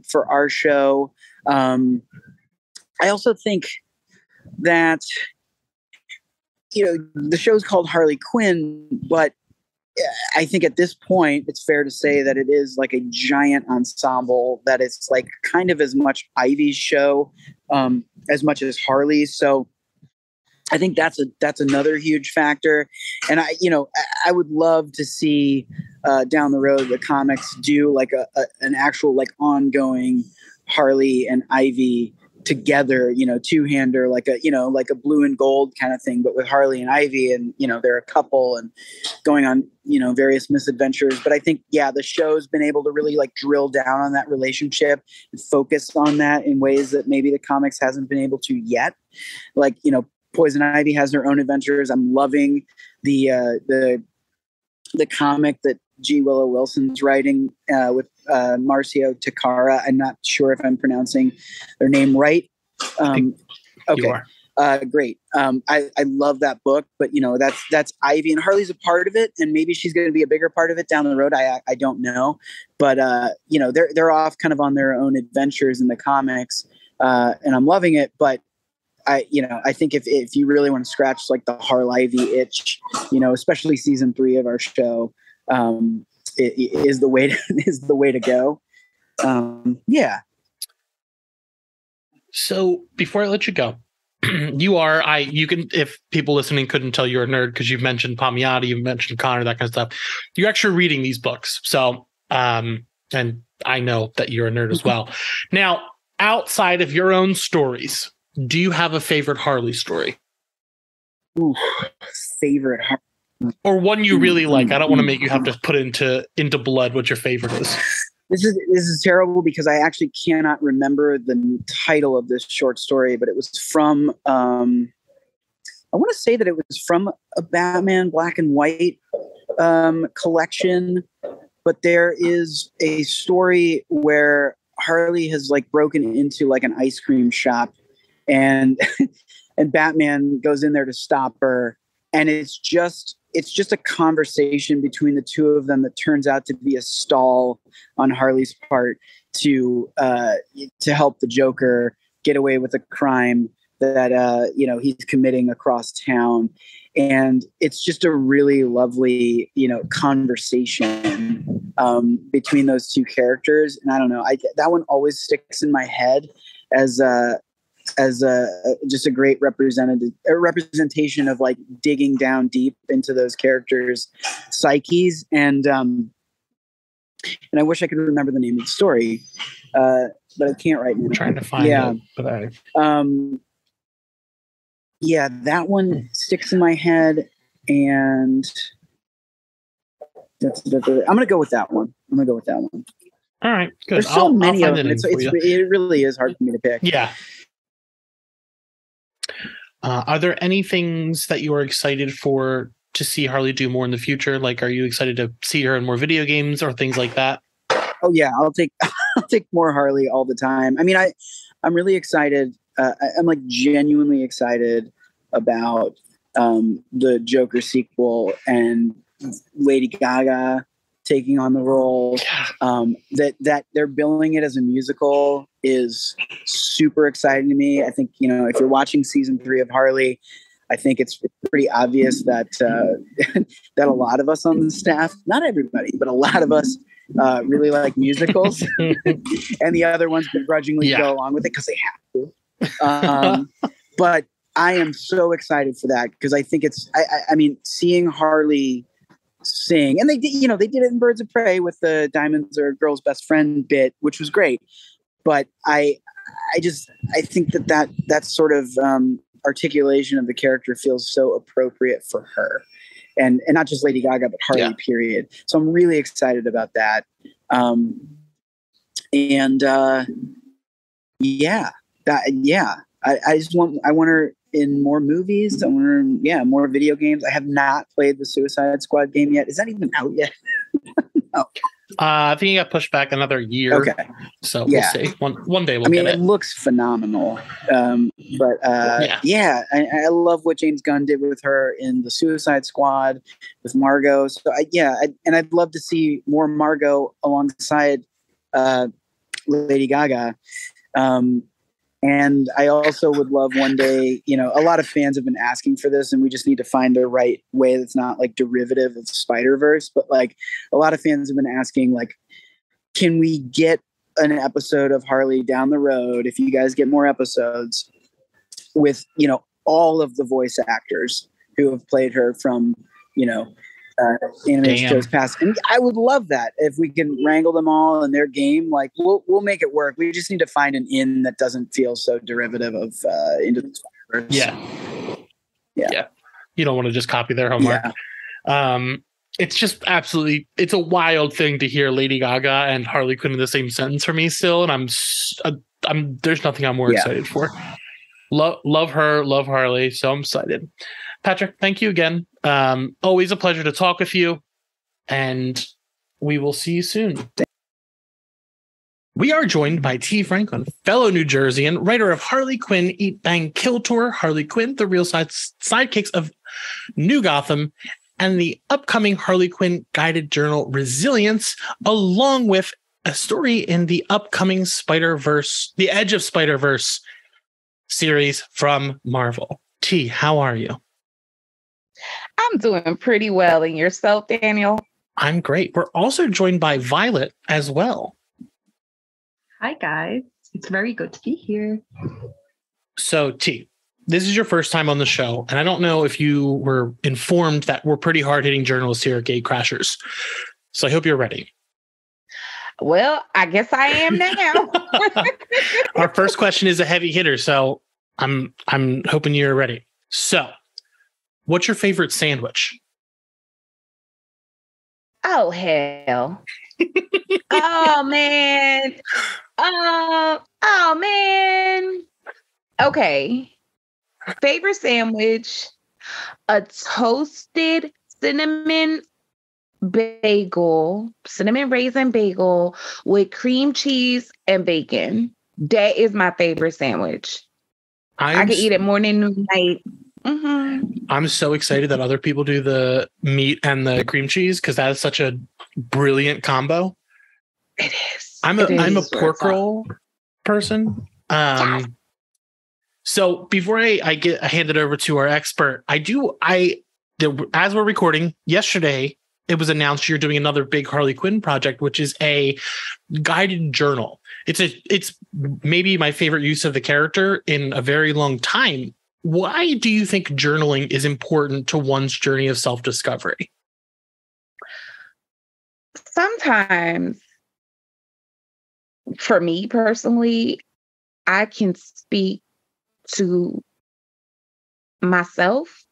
for our show. I also think that, the show's called Harley Quinn, but I think at this point, it's fair to say that it is like a giant ensemble, that it's like kind of as much Ivy's show as much as Harley's. So I think that's another huge factor. And I would love to see down the road the comics do like an actual like ongoing Harley and Ivy together, two-hander, like a blue and gold kind of thing, but with Harley and Ivy, and they're a couple and going on various misadventures. But I think the show's been able to really like drill down on that relationship and focus on that in ways that maybe the comics hasn't been able to yet. Like Poison Ivy has her own adventures. I'm loving the comic that G. Willow Wilson's writing with Marcio Takara. I'm not sure if I'm pronouncing their name right. Okay, great. I love that book, but that's Ivy, and Harley's a part of it, and maybe she's going to be a bigger part of it down the road. I don't know, but they're off kind of on their own adventures in the comics, and I'm loving it. But I think if you really want to scratch like the Harley itch, especially season 3 of our show, is the way to go. Yeah. So before I let you go, you can, if people listening couldn't tell you're a nerd because you've mentioned Palmiotti, you've mentioned Connor, that kind of stuff. You're actually reading these books. So, and I know that you're a nerd as well. Now, outside of your own stories, do you have a favorite Harley story? Ooh, favorite Harley. Or one you really like? I don't want to make you have to put into blood what your favorite is. This is terrible because I actually cannot remember the title of this short story, but it was from I want to say that it was from a Batman Black and White collection, but there is a story where Harley has like broken into like an ice cream shop, and and Batman goes in there to stop her, and it's just a conversation between the two of them that turns out to be a stall on Harley's part to help the Joker get away with a crime that he's committing across town. And it's just a really lovely conversation between those two characters. And I don't know, that one always sticks in my head as just a great representation of like digging down deep into those characters' psyches. And I wish I could remember the name of the story, but I can't right now. I'm trying to find it, but that one sticks in my head, and I'm gonna go with that one. All right, good. There's so many of them. It really is hard for me to pick. Yeah. Are there any things that you are excited to see Harley do more in the future? Like, are you excited to see her in more video games or things like that? Oh yeah, I'll take more Harley all the time. I mean, I'm really excited. I'm like genuinely excited about the Joker sequel and Lady Gaga taking on the role. That they're billing it as a musical is super exciting to me. I think, if you're watching season 3 of Harley, I think it's pretty obvious that that a lot of us on the staff, not everybody, but a lot of us really like musicals, and the other ones begrudgingly go along with it because they have to. But I am so excited for that because I think I mean, seeing Harley sing, and they did it in Birds of Prey with the Diamonds Are a Girl's Best Friend bit, which was great. But I think that sort of articulation of the character feels so appropriate for her, and not just Lady Gaga, but Harley period. So I'm really excited about that. I want her in more movies. I want her, more video games. I have not played the Suicide Squad game yet. Is that even out yet? No. I think it got pushed back another year. Okay. So we'll see. One day we'll get it. It looks phenomenal. I love what James Gunn did with her in the Suicide Squad with Margot. So and I'd love to see more Margot alongside Lady Gaga. And I also would love one day, a lot of fans have been asking for this, and we just need to find the right way that's not like derivative of Spider-Verse. But like a lot of fans have been asking, like, can we get an episode of Harley down the road, if you guys get more episodes, with, all of the voice actors who have played her from, animated shows past. And I would love that if we can wrangle them all in their game. Like we'll make it work. We just need to find an in that doesn't feel so derivative of Into the Spider-Verse. Yeah. You don't want to just copy their homework. It's just it's a wild thing to hear Lady Gaga and Harley Quinn in the same sentence for me still, and I'm there's nothing I'm more excited for. Love her, love Harley, so I'm excited. Patrick, thank you again. Always a pleasure to talk with you, and we will see you soon. We are joined by T. Franklin, fellow New Jerseyan, writer of Harley Quinn, Eat Bang Kill Tour, Harley Quinn, the real sidekicks of New Gotham, and the upcoming Harley Quinn guided journal Resilience, along with a story in the upcoming Spider-Verse, the Edge of Spider-Verse series from Marvel. T, how are you? I'm doing pretty well. And yourself, Daniel? I'm great. We're also joined by Violet as well. Hi, guys. It's very good to be here. So, T, this is your first time on the show, and I don't know if you were informed that we're pretty hard-hitting journalists here at Gate Crashers. So I hope you're ready. Well, I guess I am now. Our first question is a heavy hitter, so I'm hoping you're ready. So, what's your favorite sandwich? Oh, hell. Oh, man. Oh, man. Okay. Favorite sandwich, a toasted cinnamon raisin bagel with cream cheese and bacon. That is my favorite sandwich. I can eat it morning, noon, night. Mm-hmm. I'm so excited that other people do the meat and the cream cheese because that is such a brilliant combo. It is. I'm a pork roll person. So before I hand it over to our expert, as we're recording yesterday, it was announced you're doing another big Harley Quinn project, which is a guided journal. It's maybe my favorite use of the character in a very long time. Why do you think journaling is important to one's journey of self-discovery? Sometimes, for me personally, I can speak to myself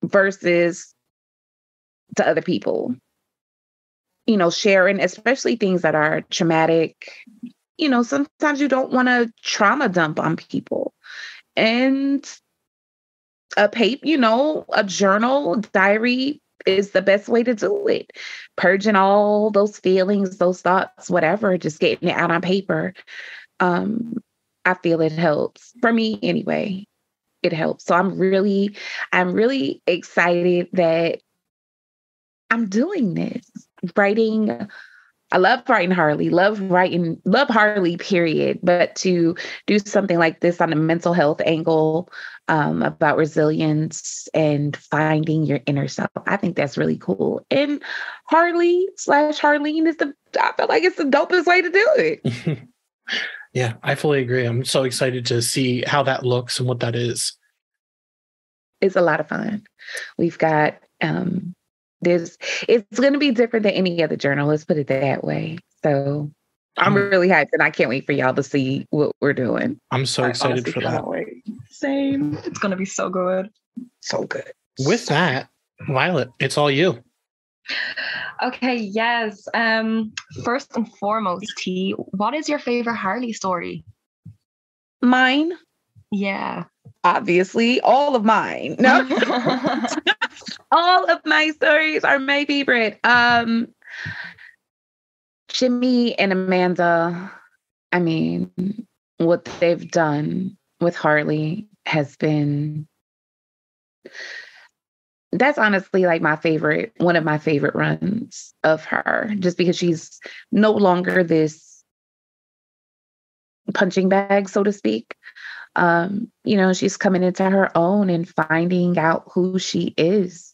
versus to other people. You know, sharing, especially things that are traumatic. You know, sometimes you don't want to trauma dump on people. And a journal, diary is the best way to do it. Purging all those feelings, those thoughts, whatever, just getting it out on paper. I feel it helps. For me anyway, it helps. So I'm really excited that I'm doing this. Writing, I love writing Harley, love Harley, period. But to do something like this on a mental health angle, about resilience and finding your inner self, I think that's really cool. And Harley/Harleen I feel like it's the dopest way to do it. Yeah, I fully agree. I'm so excited to see how that looks and what that is. It's a lot of fun. We've got it's going to be different than any other journal. Let's put it that way. So I'm really hyped, and I can't wait for y'all to see what we're doing. I'm so excited for that. Same. It's going to be so good. So good. With that, Violet, it's all you. Okay, yes. First and foremost, T, what is your favorite Harley story? Mine? Yeah. Obviously, all of mine. No. All of my stories are my favorite. Jimmy and Amanda, I mean, what they've done with Harley has been... That's honestly like one of my favorite runs of her, just because she's no longer this punching bag, so to speak. She's coming into her own and finding out who she is.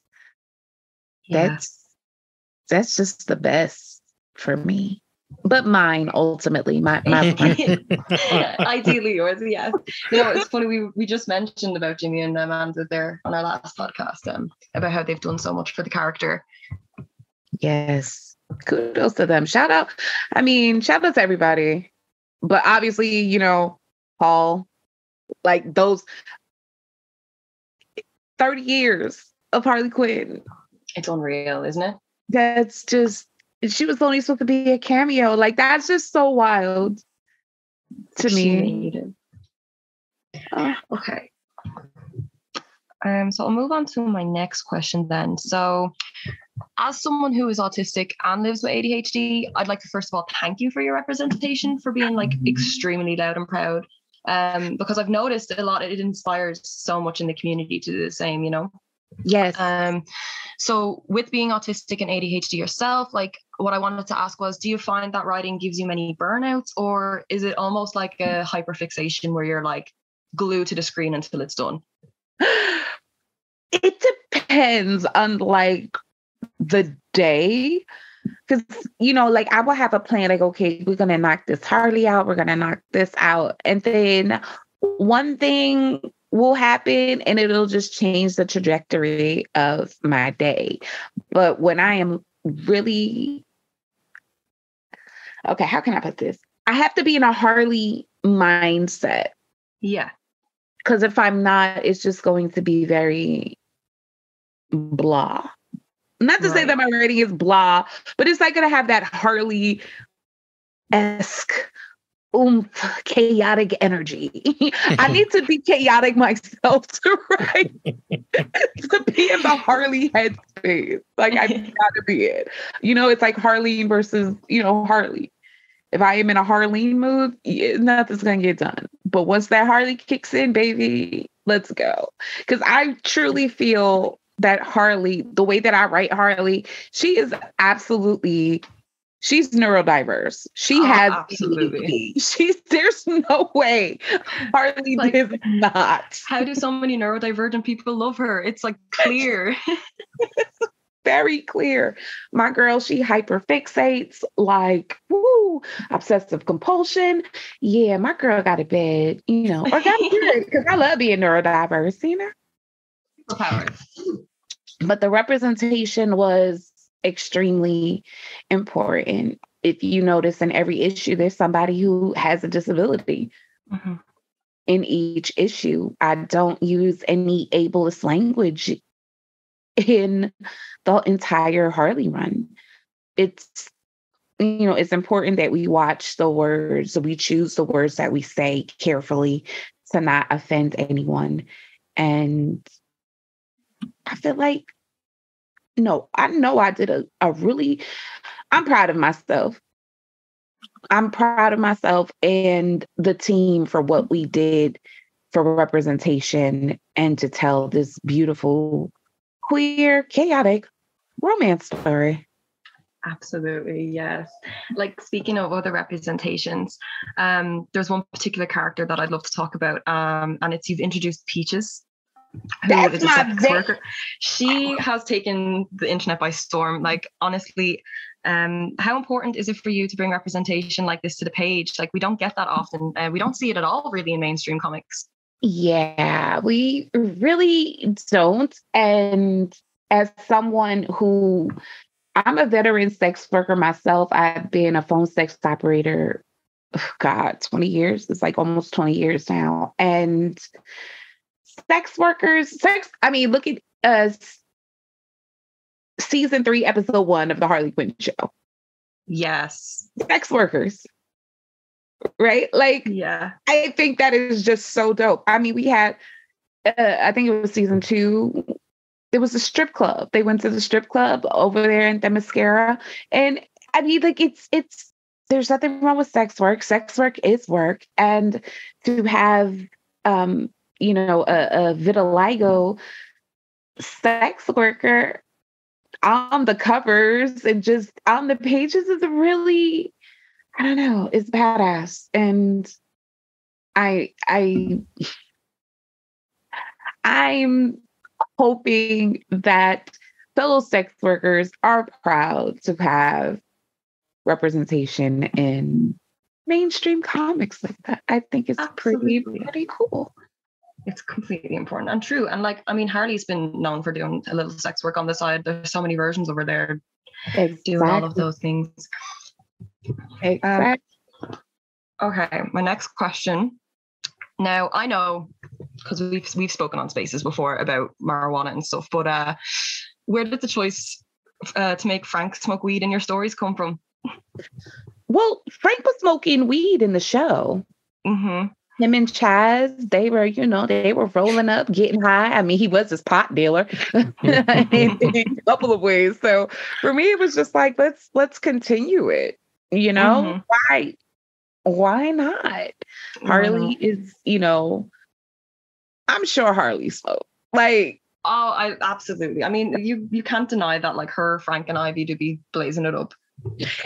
Yeah. That's just the best for me. But mine, ultimately, my ideally yours, yes. It's funny, we just mentioned about Jimmy and Amanda there on our last podcast, about how they've done so much for the character. Yes. Kudos to them. Shout out to everybody. But obviously, Paul, like those 30 years of Harley Quinn. It's unreal, isn't it? That's just... She was only supposed to be a cameo. Like, that's just so wild to me. Okay. So I'll move on to my next question then. So, as someone who is autistic and lives with ADHD, I'd like to first of all thank you for your representation, for being like extremely loud and proud. Because I've noticed a lot, it inspires so much in the community to do the same, Yes. So with being autistic and ADHD yourself, like what I wanted to ask was, do you find that writing gives you many burnouts, or is it almost like a hyperfixation where you're like glued to the screen until it's done? It depends on like the day, Because, like I will have a plan, like, okay, we're going to knock this Harley out. We're going to knock this out. And then one thing will happen and it'll just change the trajectory of my day. But when I am really, okay, how can I put this? I have to be in a Harley mindset. Yeah. Because if I'm not, it's just going to be very blah. Not to say that my writing is blah, but it's like going to have that Harley-esque chaotic energy. I need to be chaotic myself to write, to be in the Harley headspace. Like, I've got to be it. It's like Harley versus, Harley. If I am in a Harleen mood, nothing's going to get done. But once that Harley kicks in, baby, let's go. Because I truly feel that Harley, the way that I write Harley, she's neurodiverse. She has absolutely. There's no way Harley is not. How do so many neurodivergent people love her? It's like clear. Very clear. My girl, she hyperfixates, like, woo, obsessive compulsion. Yeah, my girl got a bed, or got a bed, because I love being neurodiverse, Superpowers. But the representation was extremely important. If you notice, in every issue, there's somebody who has a disability. Mm-hmm. In each issue, I don't use any ableist language in the entire Harley run. It's, it's important that we watch the words, we choose the words that we say carefully to not offend anyone. And I feel like, I know I did a really, I'm proud of myself. I'm proud of myself and the team for what we did for representation and to tell this beautiful, queer, chaotic romance story. Absolutely, yes. Like, speaking of other representations, there's one particular character that I'd love to talk about, and it's, you've introduced Peaches, who is a sex worker. She has taken the internet by storm. Like, honestly, how important is it for you to bring representation like this to the page? Like, we don't get that often. We don't see it at all, really, in mainstream comics. Yeah, we really don't. And as someone who, I'm a veteran sex worker myself. I've been a phone sex operator, 20 years. It's like almost 20 years now. And look at season 3, episode 1 of the Harley Quinn show. Yes. Sex workers. Right? Like, yeah. I think that is just so dope. I mean, we had, I think it was season 2. There was a strip club. They went to the strip club over there in Themyscira. And I mean, like, it's, there's nothing wrong with sex work. Sex work is work. And to have, a vitiligo sex worker on the covers and just on the pages is a really, I don't know, it's badass. And I'm hoping that fellow sex workers are proud to have representation in mainstream comics like that. I think it's pretty cool. It's completely important and true. And like, I mean, Harley's been known for doing a little sex work on the side. There's so many versions over there doing all of those things. Exactly. Okay, my next question. Now, I know, because we've spoken on Spaces before about marijuana and stuff, but where did the choice to make Frank smoke weed in your stories come from? Well, Frank was smoking weed in the show. Mm-hmm. Him and Chaz, they were rolling up, getting high. I mean, he was his pot dealer in a couple of ways. So for me, it was just like, let's continue it. Mm-hmm. Why not? Mm-hmm. Harley is, I'm sure Harley smoked. Like, I absolutely. I mean, you can't deny that, like, her, Frank, and Ivy do be blazing it up.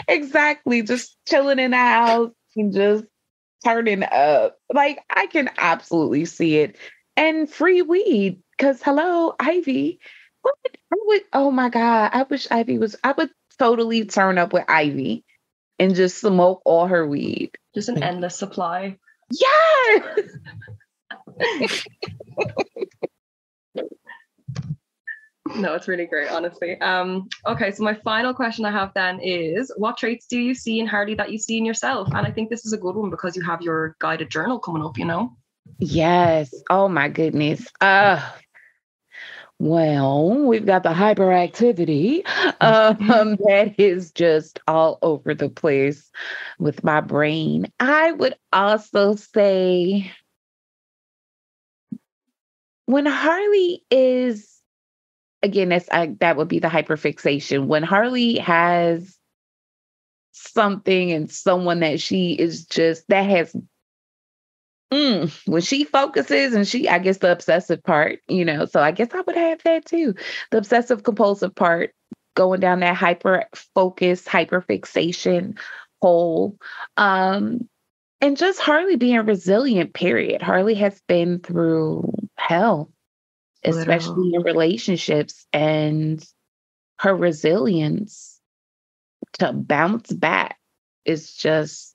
Exactly, just chilling in the house and just turning up. Like, I can absolutely see it. And free weed, because hello, Ivy. Oh my God, I wish Ivy was. I would totally turn up with Ivy and just smoke all her weed. Just an endless supply. Yes. No, it's really great, honestly. Okay, so my final question I have then is, what traits do you see in Harley that you see in yourself? And I think this is a good one because you have your guided journal coming up, you know? Yes. Oh my goodness. Well, we've got the hyperactivity that is just all over the place with my brain. I would also say when Harley is, again, that would be the hyperfixation. When Harley has something and someone that she is just, that has, when she focuses and I guess the obsessive part, so I guess I would have that too. The obsessive compulsive part, going down that hyper focus, hyperfixation hole. And just Harley being resilient, period. Harley has been through hell, especially in relationships, and her resilience to bounce back is just,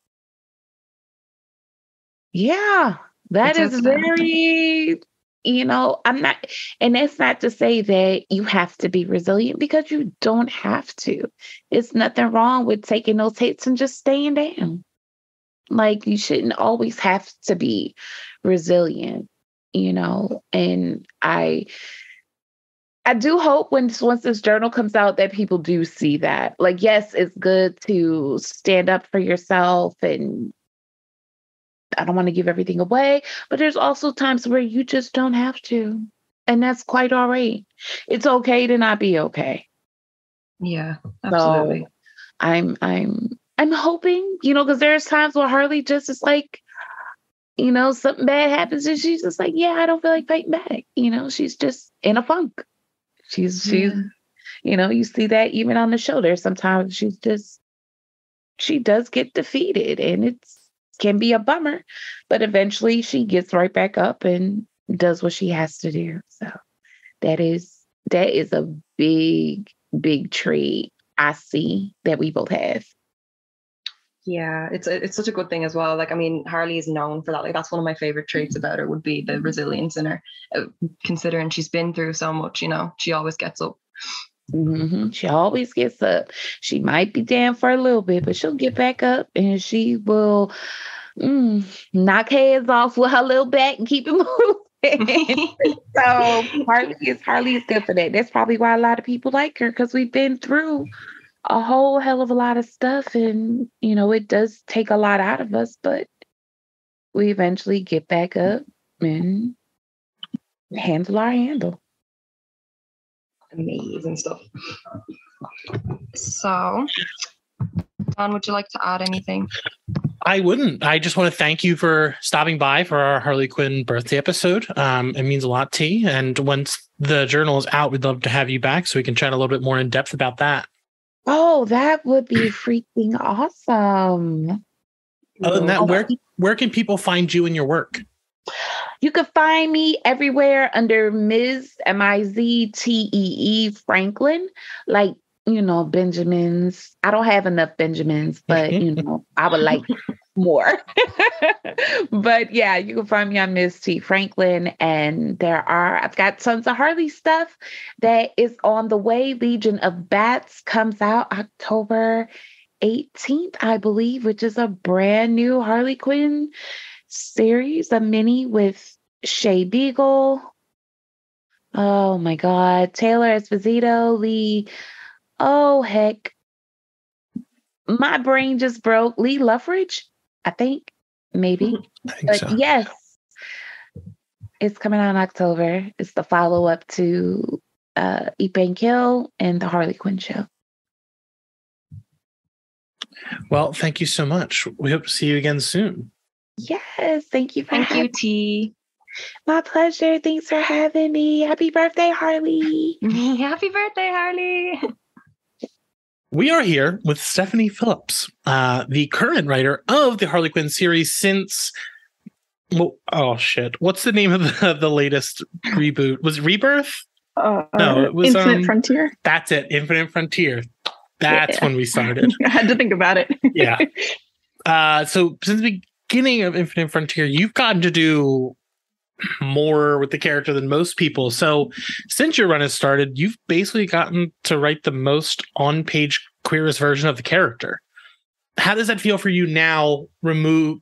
that is very, I'm not, and that's not to say that you have to be resilient, because you don't have to. It's nothing wrong with taking those hits and just staying down. Like, you shouldn't always have to be resilient, and I do hope once this journal comes out that people do see that. Like, yes, it's good to stand up for yourself, and I don't want to give everything away, but there's also times where you just don't have to. And that's quite all right. It's okay to not be okay. Yeah, absolutely. So I'm hoping, because there's times where Harley just is like, something bad happens and she's just like, yeah, I don't feel like fighting back. She's just in a funk. She's you see that even on the show. There's sometimes she does get defeated, and it can be a bummer, but eventually she gets right back up and does what she has to do. So that is a big, big trait I see that we both have. Yeah, it's such a good thing as well. Like, I mean, Harley is known for that. Like, that's one of my favorite traits about her, would be the resilience in her. Considering she's been through so much, she always gets up. Mm-hmm. She always gets up. She might be down for a little bit, but she'll get back up, and she will knock heads off with her little back and keep it moving. So Harley is good for that. That's probably why a lot of people like her, because we've been through a whole hell of a lot of stuff, and it does take a lot out of us, but we eventually get back up and handle our handle. Amazing stuff. So, Don, would you like to add anything? I wouldn't. I just want to thank you for stopping by for our Harley Quinn birthday episode. It means a lot to you. And once the journal is out, we'd love to have you back so we can chat a little bit more in depth about that. Oh, that would be freaking awesome. Other than that, where can people find you and your work? You can find me everywhere under Ms. Miztee Franklin. Like, Benjamins. I don't have enough Benjamins, but I would like more. But yeah, you can find me on Ms. T. Franklin, and I've got tons of Harley stuff that is on the way. Legion of Bats comes out October 18th, I believe, which is a brand new Harley Quinn series, a mini with Shea Beagle. Oh my God, Taylor Esposito, Lee. Oh, heck. My brain just broke. Lee Luffridge, I think. Maybe. I think so. Yes. It's coming out in October. It's the follow-up to Eat, Bang, Kill and the Harley Quinn show. Well, thank you so much. We hope to see you again soon. Yes. Thank you. Thank you, T. My pleasure. Thanks for having me. Happy birthday, Harley. Happy birthday, Harley. We are here with Stephanie Phillips, the current writer of the Harley Quinn series since... oh, shit. What's the name of the latest reboot? Was it Rebirth? No, it was Infinite Frontier. That's it. Infinite Frontier. That's when we started. I had to think about it. Yeah. So since the beginning of Infinite Frontier, you've gotten to do more with the character than most people. So since your run has started, you've basically gotten to write the most on-page queerest version of the character. How does that feel for you now,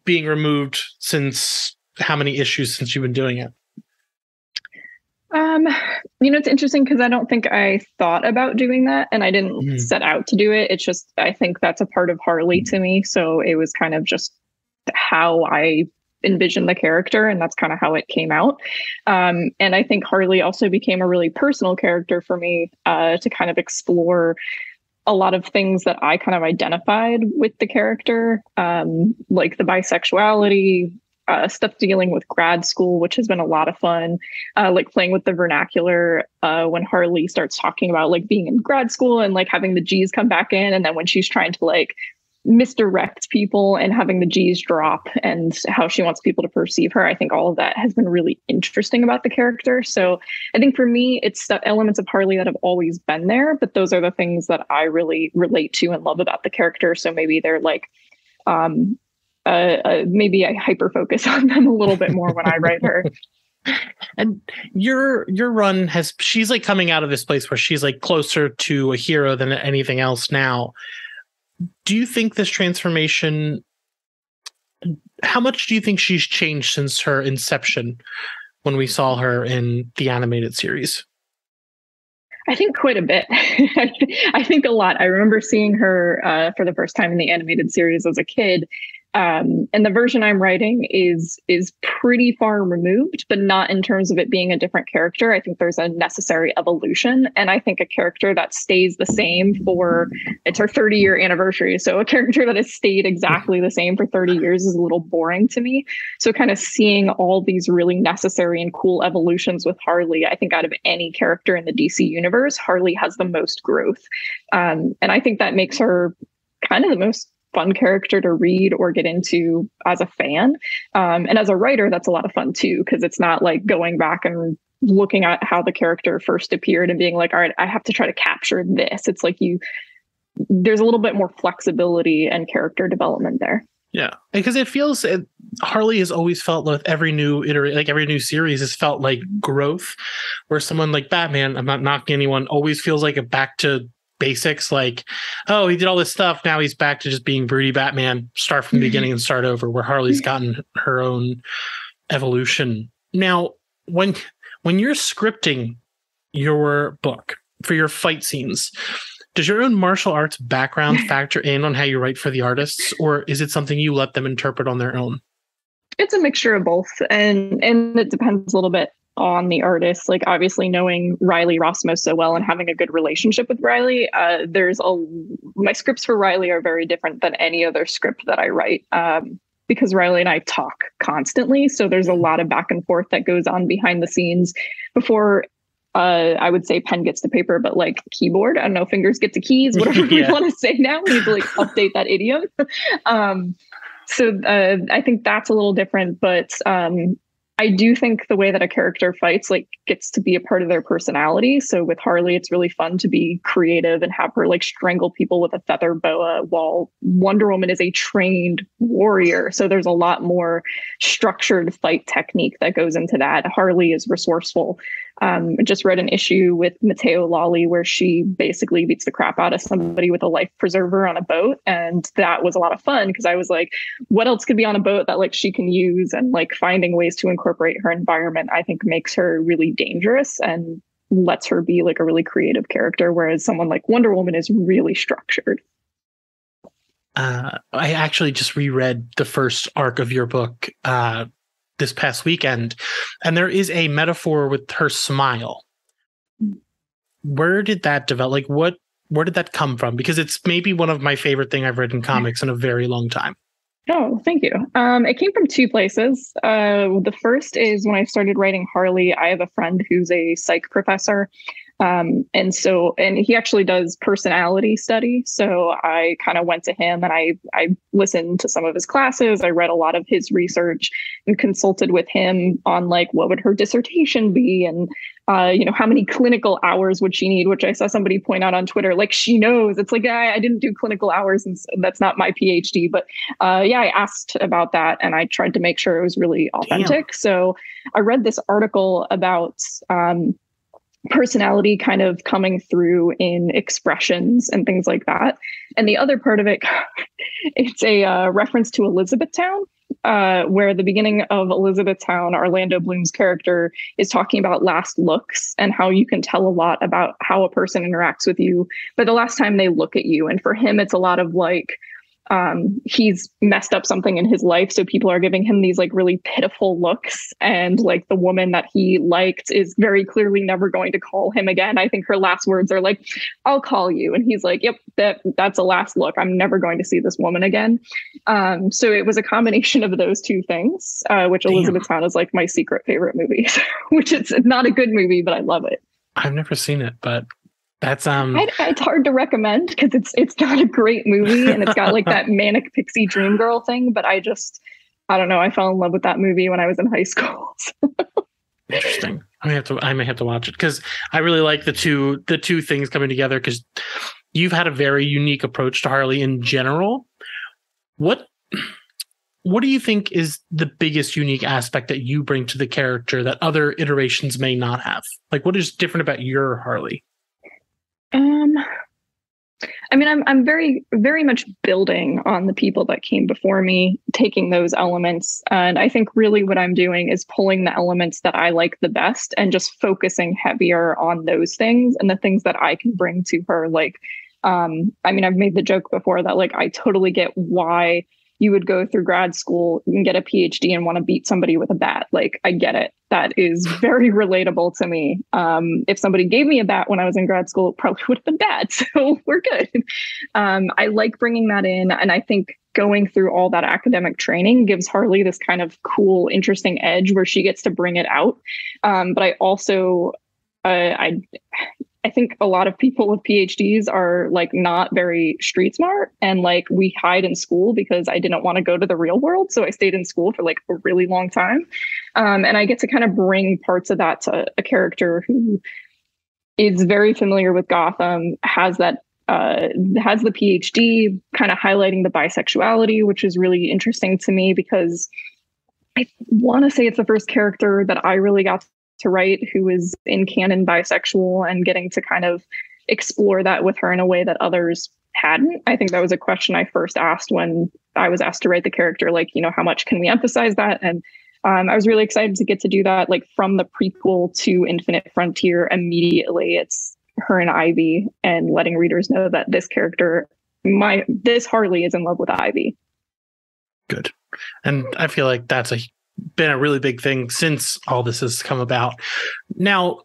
being removed since how many issues since you've been doing it? It's interesting because I don't think I thought about doing that, and I didn't set out to do it. It's just, I think that's a part of Harley to me. So it was kind of just how I envisioned the character, and that's kind of how it came out. And I think Harley also became a really personal character for me, to kind of explore a lot of things that I kind of identified with the character, like the bisexuality, stuff dealing with grad school, which has been a lot of fun, like playing with the vernacular, when Harley starts talking about like being in grad school and like having the G's come back in, and then when she's trying to like misdirect people and having the G's drop and how she wants people to perceive her. I think all of that has been really interesting about the character. So I think for me, it's the elements of Harley that have always been there, but those are the things that I really relate to and love about the character. So maybe they're like, maybe I hyper focus on them a little bit more when I write her. And your run she's like coming out of this place where she's like closer to a hero than anything else now. Do you think this transformation, how much do you think she's changed since her inception when we saw her in the animated series? I think quite a bit. I think a lot. I remember seeing her for the first time in the animated series as a kid. And the version I'm writing is pretty far removed, but not in terms of it being a different character. I think there's a necessary evolution. And I think a character that stays the same it's her 30-year anniversary. So a character that has stayed exactly the same for 30 years is a little boring to me. So kind of seeing all these really necessary and cool evolutions with Harley, I think out of any character in the DC universe, Harley has the most growth. And I think that makes her kind of the most fun character to read or get into as a fan. And as a writer, that's a lot of fun too, because it's not like going back and looking at how the character first appeared and being like, all right, I have to try to capture this. It's like there's a little bit more flexibility and character development there. Yeah, because it feels Harley has always felt with every new every new series has felt like growth, where someone like Batman, I'm not knocking anyone, always feels like a back to basics, like, oh, he did all this stuff, now he's back to just being broody Batman, start from the beginning and start over, where Harley's gotten her own evolution. Now, when you're scripting your book for your fight scenes, does your own martial arts background factor in on how you write for the artists, or is it something you let them interpret on their own? It's a mixture of both, and it depends a little bit on the artist. Like, obviously knowing Riley Rossmo so well and having a good relationship with Riley, my scripts for Riley are very different than any other script that I write, because Riley and I talk constantly. So there's a lot of back and forth that goes on behind the scenes before I would say pen gets to paper, but like keyboard, I don't know, fingers get to keys, whatever we want to say now. We need to like update that idiom. So I think that's a little different, but I do think the way that a character fights like gets to be a part of their personality. So with Harley, it's really fun to be creative and have her like strangle people with a feather boa, while Wonder Woman is a trained warrior. So there's a lot more structured fight technique that goes into that. Harley is resourceful. I just read an issue with Mateo Lawley where she basically beats the crap out of somebody with a life preserver on a boat. And that was a lot of fun because I was like, what else could be on a boat that like she can use? And like finding ways to incorporate her environment, I think makes her really dangerous and lets her be like a really creative character. Whereas someone like Wonder Woman is really structured. I actually just reread the first arc of your book this past weekend, and there is a metaphor with her smile. Where did that develop? Like, where did that come from? Because it's maybe one of my favorite thing I've read in comics in a very long time. Oh, thank you. It came from two places. The first is when I started writing Harley, I have a friend who's a psych professor. And he actually does personality study. So I kind of went to him and I listened to some of his classes. I read a lot of his research and consulted with him on like, what would her dissertation be? And, how many clinical hours would she need? Which I saw somebody point out on Twitter, like she knows. It's like, I didn't do clinical hours and that's not my PhD. But I asked about that and I tried to make sure it was really authentic. Damn. So I read this article about personality kind of coming through in expressions and things like that. And the other part of it, it's a reference to Elizabethtown, where the beginning of Elizabethtown, Orlando Bloom's character is talking about last looks and how you can tell a lot about how a person interacts with you by the last time they look at you. And for him, it's a lot of like, he's messed up something in his life. So people are giving him these like really pitiful looks. And like the woman that he liked is very clearly never going to call him again. I think her last words are like, I'll call you. And he's like, yep, that's a last look. I'm never going to see this woman again. So it was a combination of those two things, which Elizabethtown is like my secret favorite movie, which it's not a good movie, but I love it. I've never seen it, but that's it's hard to recommend because it's not a great movie and it's got like that manic pixie dream girl thing, but I don't know, I fell in love with that movie when I was in high school. Interesting. I may have to watch it because I really like the two things coming together, because you've had a very unique approach to Harley in general. What do you think is the biggest unique aspect that you bring to the character that other iterations may not have? Like, what is different about your Harley? I mean, I'm very, very much building on the people that came before me, taking those elements. And I think really what I'm doing is pulling the elements that I like the best and just focusing heavier on those things and the things that I can bring to her. Like, I mean, I've made the joke before that, like, I totally get why you would go through grad school and get a PhD and want to beat somebody with a bat. Like, I get it. That is very relatable to me. If somebody gave me a bat when I was in grad school, it probably would have been bad. So we're good. I like bringing that in. And I think going through all that academic training gives Harley this kind of cool, interesting edge where she gets to bring it out. But I also, I think a lot of people with PhDs are like not very street smart, and like we hide in school because I didn't want to go to the real world. So I stayed in school for like a really long time. And I get to kind of bring parts of that to a character who is very familiar with Gotham, has the PhD, kind of highlighting the bisexuality, which is really interesting to me because I want to say it's the first character that I really got to write who is in canon bisexual, and getting to kind of explore that with her in a way that others hadn't. I think that was a question I first asked when I was asked to write the character, like, how much can we emphasize that? And I was really excited to get to do that, like from the prequel to Infinite Frontier immediately. It's her and Ivy, and letting readers know that this character, this Harley is in love with Ivy. Good. And I feel like that's been a really big thing since all this has come about. Now,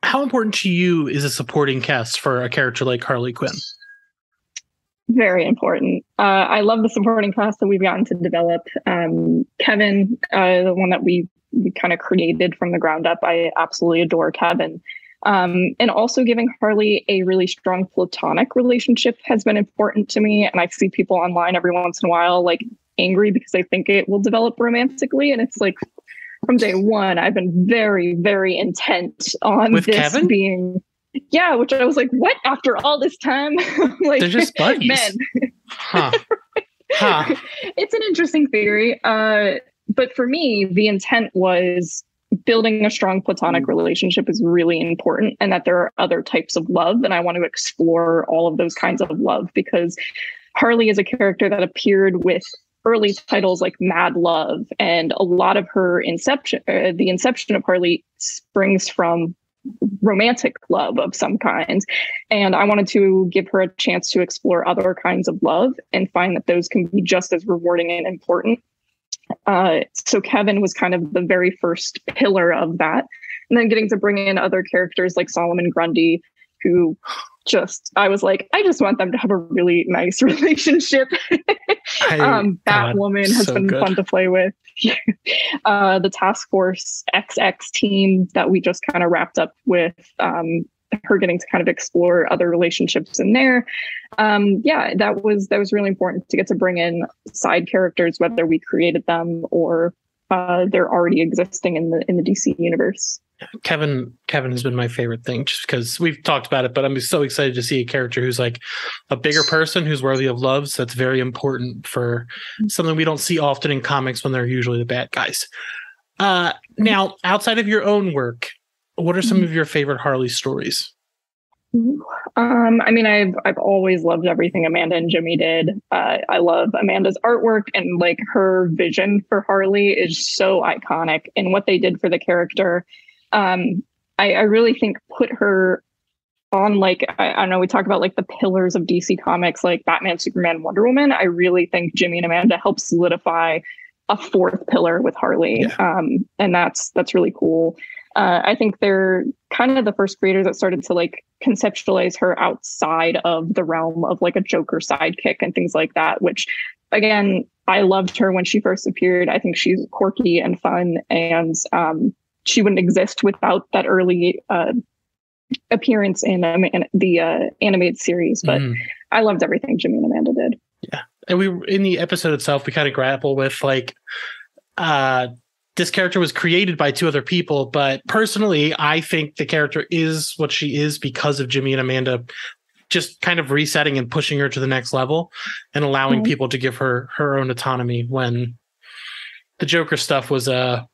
how important to you is a supporting cast for a character like Harley Quinn? Very important. I love the supporting cast that we've gotten to develop. Kevin, the one that we kind of created from the ground up, I absolutely adore Kevin. And also giving Harley a really strong platonic relationship has been important to me. And I see people online every once in a while, like, angry because they think it will develop romantically, and it's like from day one I've been very, very intent on with this Kevin? Being which I was like, what, after all this time? Like, they're just buddies. Men. Huh. It's an interesting theory, but for me the intent was building a strong platonic relationship is really important, and that there are other types of love, and I want to explore all of those kinds of love, because Harley is a character that appeared with early titles like Mad Love, and a lot of her the inception of Harley springs from romantic love of some kind. And I wanted to give her a chance to explore other kinds of love and find that those can be just as rewarding and important. So Kevin was kind of the very first pillar of that. And then getting to bring in other characters like Solomon Grundy, who I was like, I just want them to have a really nice relationship. Batwoman has been fun to play with. The Task Force XX team that we just kind of wrapped up with her getting to kind of explore other relationships in there. Yeah, that was really important to get to bring in side characters, whether we created them or they're already existing in the DC universe. Kevin has been my favorite thing, just because we've talked about it, but I'm so excited to see a character who's like a bigger person who's worthy of love. So that's very important for something we don't see often in comics when they're usually the bad guys. Now, outside of your own work, what are some of your favorite Harley stories? I mean, I've always loved everything Amanda and Jimmy did. I love Amanda's artwork, and like her vision for Harley is so iconic, and what they did for the character. I really think put her on, like, I don't know, we talk about like the pillars of DC Comics, like Batman, Superman, Wonder Woman. I really think Jimmy and Amanda helped solidify a fourth pillar with Harley. Yeah. And that's really cool. I think they're kind of the first creators that started to like conceptualize her outside of the realm of like a Joker sidekick and things like that, which again, I loved her when she first appeared. I think she's quirky and fun, and she wouldn't exist without that early appearance in the animated series. But I loved everything Jimmy and Amanda did. Yeah. And we, in the episode itself, we kind of grapple with like, this character was created by two other people, but personally, I think the character is what she is because of Jimmy and Amanda just kind of resetting and pushing her to the next level and allowing people to give her her own autonomy when the Joker stuff was a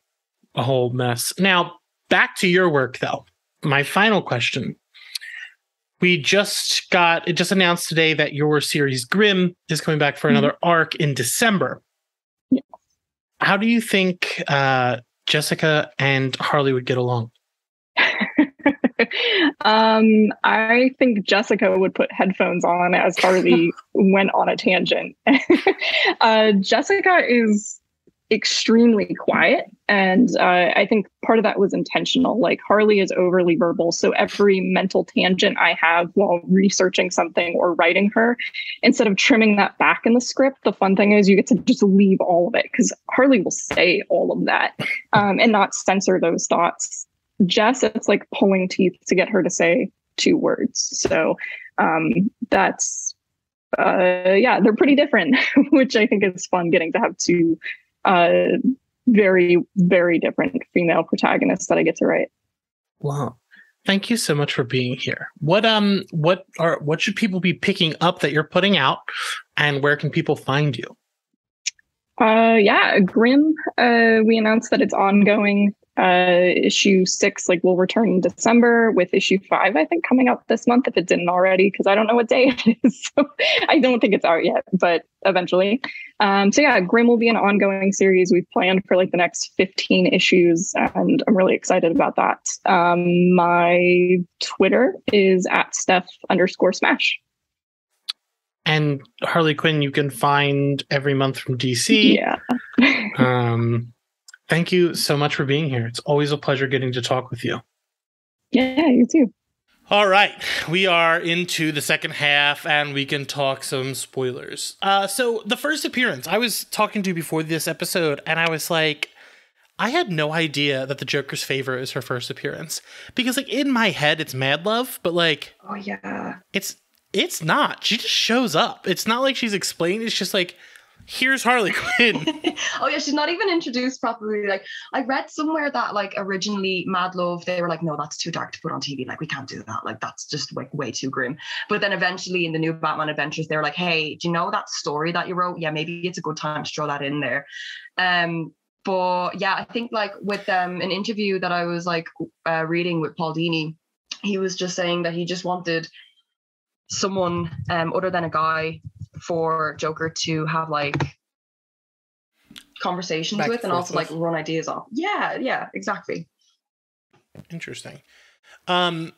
whole mess. Now, back to your work, though. My final question. It just announced today that your series Grimm is coming back for another arc in December. Yeah. How do you think Jessica and Harley would get along? I think Jessica would put headphones on as Harley went on a tangent. Jessica is extremely quiet, and I think part of that was intentional. Like, Harley is overly verbal, so every mental tangent I have while researching something or writing her, instead of trimming that back in the script, the fun thing is you get to just leave all of it, because Harley will say all of that and not censor those thoughts. Jess, it's like pulling teeth to get her to say 2 words. So that's they're pretty different, which I think is fun, getting to have 2 very, very different female protagonists that I get to write. Wow. Thank you so much for being here. What should people be picking up that you're putting out, and where can people find you? Grimm, we announced that it's ongoing. Issue 6 will return in December, with issue 5 I think coming out this month, if it didn't already, because I don't know what day it is. So I don't think it's out yet, but eventually. Grimm will be an ongoing series. We've planned for the next 15 issues, and I'm really excited about that. My Twitter is @Steph_Smash. And Harley Quinn you can find every month from DC. Yeah. Thank you so much for being here. It's always a pleasure getting to talk with you. Yeah, you too. All right, we are into the second half, and we can talk some spoilers. So the first appearance, I was talking to you before this episode, and I was like, I had no idea that the Joker's favor is her first appearance, because in my head it's Mad Love, but oh yeah, it's not. She just shows up. It's not like she's explained. It's just here's Harley Quinn. Oh yeah, she's not even introduced properly. I read somewhere that originally Mad Love, they were like, no, that's too dark to put on TV. We can't do that. That's just way too grim. But then eventually in the new Batman Adventures, they were like, hey, do you know that story that you wrote? Yeah, maybe it's a good time to throw that in there. But yeah, I think with an interview that I was reading with Paul Dini, he was just saying that he just wanted someone other than a guy for Joker to have conversations with, and also run ideas off. Yeah, exactly. Interesting. I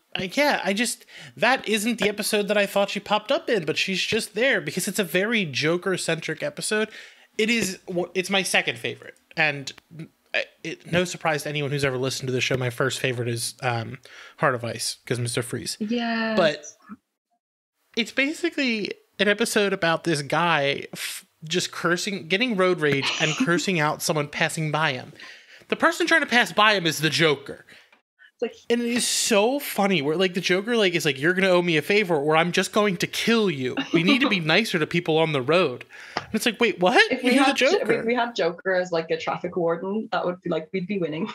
just, that isn't the episode that I thought she popped up in, but she's just there because it's a very Joker centric episode. It's my second favorite, and no surprise to anyone who's ever listened to the show, my first favorite is Heart of Ice, because Mr. Freeze. Yeah, but it's basically an episode about this guy just cursing, getting road rage and cursing out someone passing by him. The person trying to pass by him is the Joker. And it is so funny where like the Joker like is like, you're gonna owe me a favor or I'm just going to kill you. We need to be nicer to people on the road. And it's like, wait, what? If we had Joker as like a traffic warden, that would be like, we'd be winning.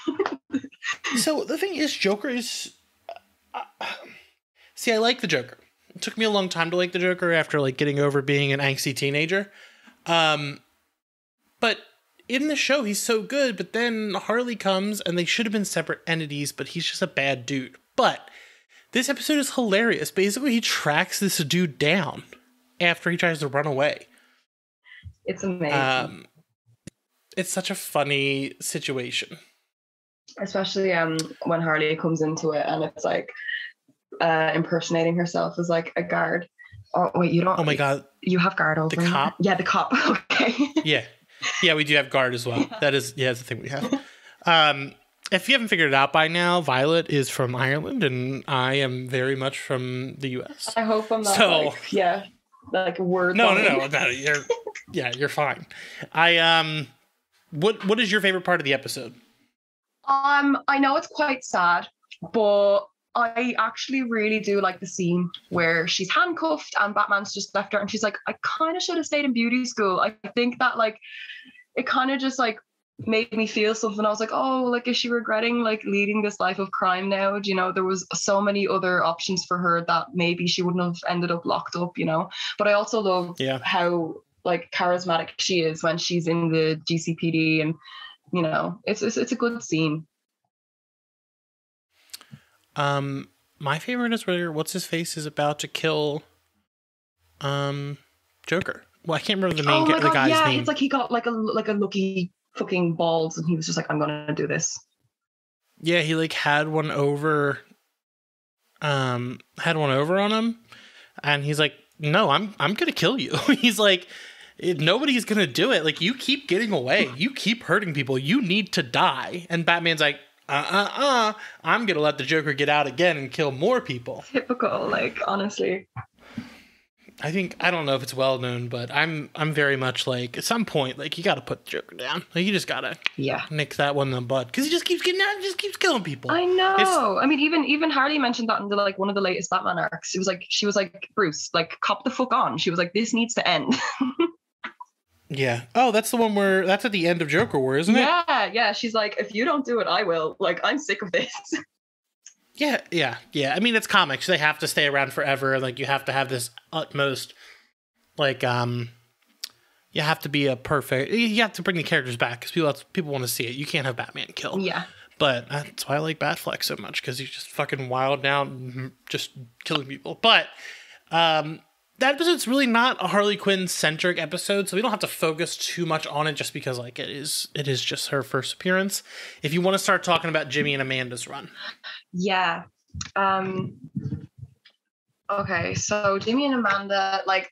So the thing is, Joker is see, I like the Joker. It took me a long time to like the Joker after like getting over being an angsty teenager. But in the show, he's so good, but then Harley comes and they should have been separate entities, but he's just a bad dude. But this episode is hilarious. Basically, he tracks this dude down after he tries to run away. It's amazing. It's such a funny situation. Especially when Harley comes into it and it's like impersonating herself as like a guard. Oh, wait, you don't? Oh my God. You have guard over the cop? Yeah, the cop. Okay. Yeah, we do have guard as well. That is, that's the thing we have. If you haven't figured it out by now, Violet is from Ireland, and I am very much from the U.S. I hope I'm not like a word. No. You're fine. What is your favorite part of the episode? I know it's quite sad, but I actually really do like the scene where she's handcuffed and Batman's just left her and she's like, I kind of should have stayed in beauty school. I think that like, it kind of just like made me feel something. I was like, oh, like, is she regretting like leading this life of crime now? Do you know, there was so many other options for her that maybe she wouldn't have ended up locked up, you know? But I also love how like charismatic she is when she's in the GCPD, and you know, it's a good scene. My favorite is where what's his face is about to kill Joker. Well, I can't remember the the guy's name. Yeah, it's like he got like a lucky fucking balls and he was just like, I'm gonna do this. Yeah, he like had one over on him, and he's like, no, I'm gonna kill you. He's like, nobody's gonna do it. Like, you keep getting away, you keep hurting people, you need to die. And Batman's like, I'm gonna let the Joker get out again and kill more people. Typical, like, honestly. I don't know if it's well known, but I'm very much like, at some point, like, you gotta put the Joker down. Like, you just gotta nick that one in the bud, because he just keeps getting out and just keeps killing people. I know. I mean, even Harley mentioned that in the, like, one of the latest Batman arcs. She was like, Bruce, like, cop the fuck on. She was like, this needs to end. Yeah. Oh, that's the one where that's at the end of Joker War, isn't it? Yeah. She's like, if you don't do it, I will. Like, I'm sick of this. Yeah. I mean, it's comics. They have to stay around forever. Like, you have to have this utmost, like, you have to be a perfect. You have to bring the characters back because people want to see it. You can't have Batman kill. Yeah. But that's why I like Batfleck so much, because he's just fucking wild now, just killing people. But that episode's really not a Harley Quinn centric episode, so we don't have to focus too much on it, just because like it is just her first appearance. If you want to start talking about Jimmy and Amanda's run. Yeah. Okay, so Jimmy and Amanda, like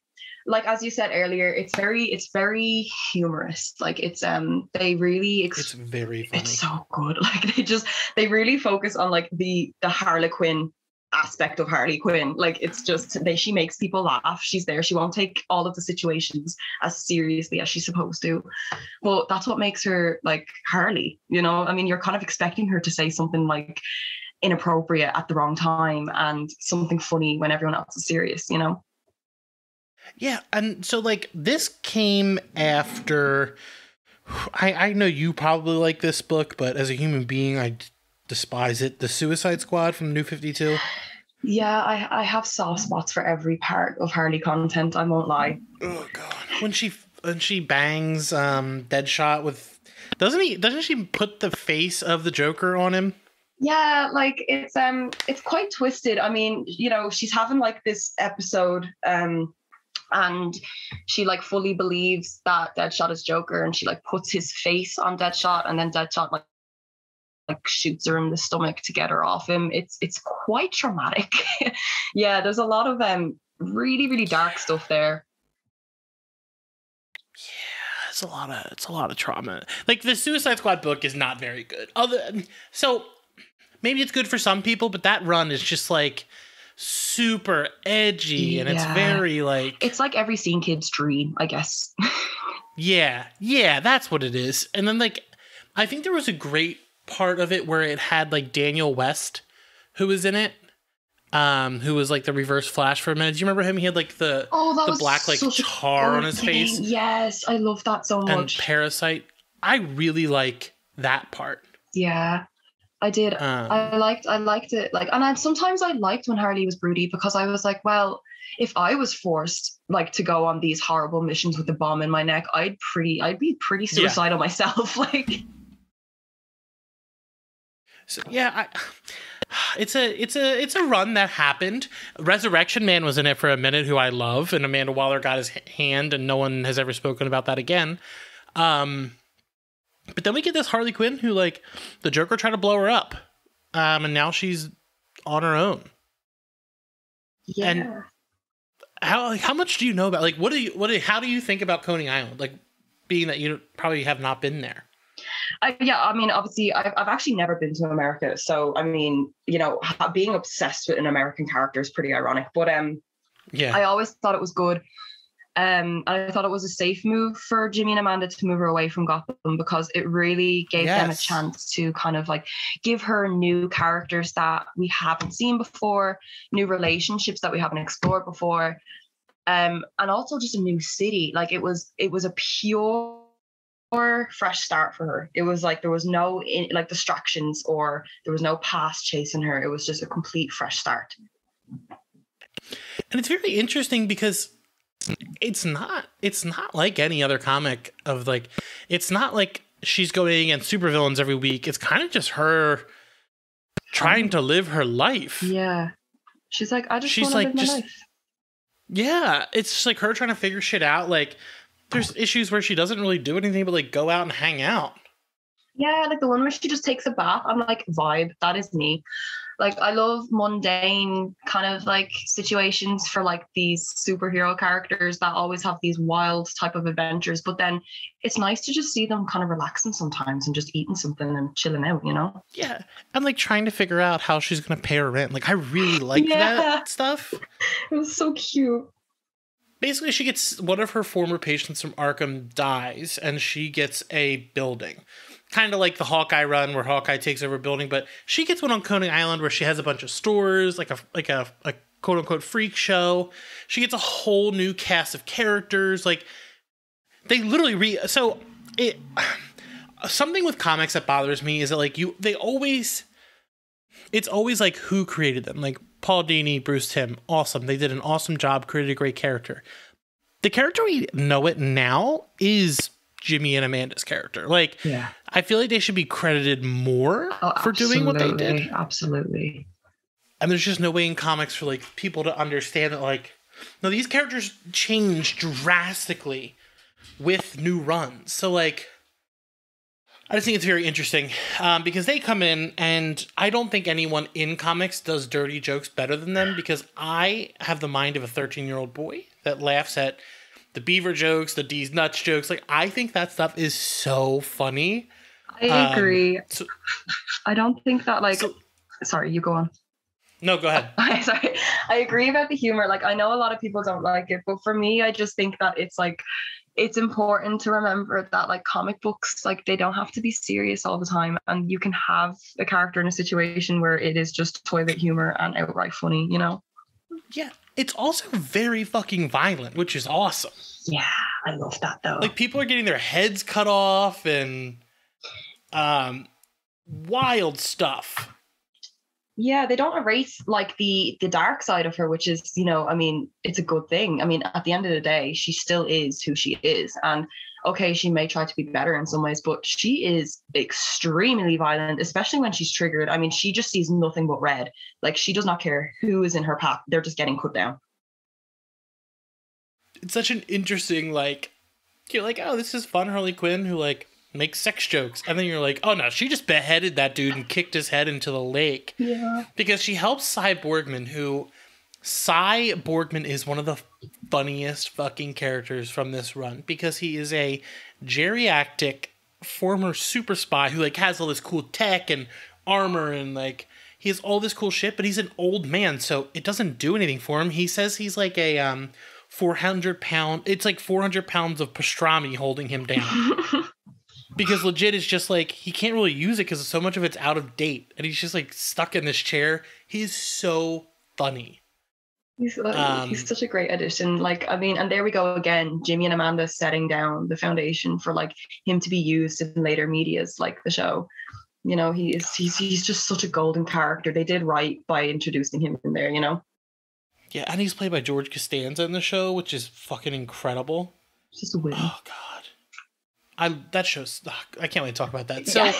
as you said earlier, it's very humorous. Like it's very funny. It's so good. Like they really focus on like the Harlequin aspect of Harley Quinn. Like it's just she makes people laugh. She's there. She won't take all of the situations as seriously as she's supposed to. But that's what makes her like Harley, you know? I mean, you're kind of expecting her to say something like inappropriate at the wrong time and something funny when everyone else is serious, you know? Yeah, and so like this came after I know you probably like this book, but as a human being, I despise it. The Suicide Squad from New 52. Yeah, I have soft spots for every part of Harley content, I won't lie. Oh god. When she bangs Deadshot with doesn't she put the face of the Joker on him? Yeah, like it's quite twisted. I mean, you know, she's having like this episode and she like fully believes that Deadshot is Joker, and she like puts his face on Deadshot, and then Deadshot like shoots her in the stomach to get her off him. It's quite traumatic. Yeah, there's a lot of really, really dark stuff there. Yeah, it's a lot of trauma. Like the Suicide Squad book is not very good. So maybe it's good for some people, but that run is just like super edgy, and it's very like, it's like every scene kid's dream, I guess. yeah, that's what it is. And then like I think there was a great part of it where it had like Daniel West, who was in it, who was like the Reverse Flash for a minute. Do you remember him? He had like the black like tar on his face. Yes, I love that so much. And Parasite. I really like that part. Yeah, I did. I liked it. Like, and sometimes I liked when Harley was broody because I was like, well, if I was forced like to go on these horrible missions with a bomb in my neck, I'd be pretty suicidal myself. Like, so yeah, it's a run that happened. Resurrection Man was in it for a minute, who I love, and Amanda Waller got his hand, and no one has ever spoken about that again. But then we get this Harley Quinn who, like, the Joker tried to blow her up, and now she's on her own. Yeah. And how much do you know about, like, how do you think about Coney Island, like, being that you probably have not been there? Yeah, I mean, obviously, I've actually never been to America, so I mean, you know, being obsessed with an American character is pretty ironic. But yeah, I always thought it was good. I thought it was a safe move for Jimmy and Amanda to move her away from Gotham because it really gave them a chance to kind of like give her new characters that we haven't seen before, new relationships that we haven't explored before, and also just a new city. Like it was a pure fresh start for her. It was like there was no like distractions or there was no past chasing her. It was just a complete fresh start. And it's very interesting because it's not like any other comic of like, it's not like she's going against supervillains every week. It's kind of just her trying to live her life. Yeah. She's like, I just want to live my life. Yeah. It's just like her trying to figure shit out. Like there's issues where she doesn't really do anything but like go out and hang out. Yeah. Like the one where she just takes a bath. I'm like, vibe. That is me. Like, I love mundane kind of like situations for like these superhero characters that always have these wild type of adventures. But then it's nice to just see them kind of relaxing sometimes and just eating something and chilling out, you know? Yeah. And like trying to figure out how she's going to pay her rent. Like, I really like that stuff. It was so cute. Basically, she gets one of her former patients from Arkham dies and she gets a building. Kind of like the Hawkeye run where Hawkeye takes over a building, but she gets one on Coney Island where she has a bunch of stores, like a quote unquote freak show. She gets a whole new cast of characters. Like they literally something with comics that bothers me is that like it's always like who created them. Like Paul Dini, Bruce Timm, awesome. They did an awesome job, created a great character. The character we know it now is Jimmy and Amanda's character. Like, yeah. I feel like they should be credited more for doing what they did. Absolutely. And there's just no way in comics for like people to understand that like, no, these characters change drastically with new runs. So like, I just think it's very interesting because they come in and I don't think anyone in comics does dirty jokes better than them because I have the mind of a 13-year-old boy that laughs at the beaver jokes, the D's nuts jokes. Like, I think that stuff is so funny. I agree. I don't think that, like... sorry, you go on. No, go ahead. Sorry. I agree about the humor. Like, I know a lot of people don't like it, but for me, I just think that it's, like... It's important to remember that, like, comic books, like, they don't have to be serious all the time. And you can have a character in a situation where it is just toilet humor and outright funny, you know? Yeah. It's also very fucking violent, which is awesome. Yeah, I love that though. Like people are getting their heads cut off and wild stuff. Yeah, they don't erase like the dark side of her, which is, you know, I mean, it's a good thing. I mean, at the end of the day, she still is who she is. And okay, she may try to be better in some ways, but she is extremely violent, especially when she's triggered. I mean, she just sees nothing but red. Like, she does not care who is in her path. They're just getting cut down. It's such an interesting, like, you're like, oh, this is fun Harley Quinn who, like, makes sex jokes. And then you're like, oh, no, she just beheaded that dude and kicked his head into the lake. Yeah. Because she helps Cy Borgman, who... Cy Borgman is one of the funniest fucking characters from this run because he is a geriatric former super spy who like has all this cool tech and armor and like he has all this cool shit, but he's an old man, so it doesn't do anything for him. He says he's like a 400 pound, it's like 400 pounds of pastrami holding him down. because legit it's just like he can't really use it because so much of it's out of date, and he's just like stuck in this chair. He's so funny. He's such a great addition. Like, I mean, and there we go again. Jimmy and Amanda setting down the foundation for like him to be used in later medias, like the show. You know, he's just such a golden character. They did right by introducing him in there. You know. Yeah, and he's played by George Costanza in the show, which is fucking incredible. It's just a win. Oh God, that show's. I can't wait to talk about that. So,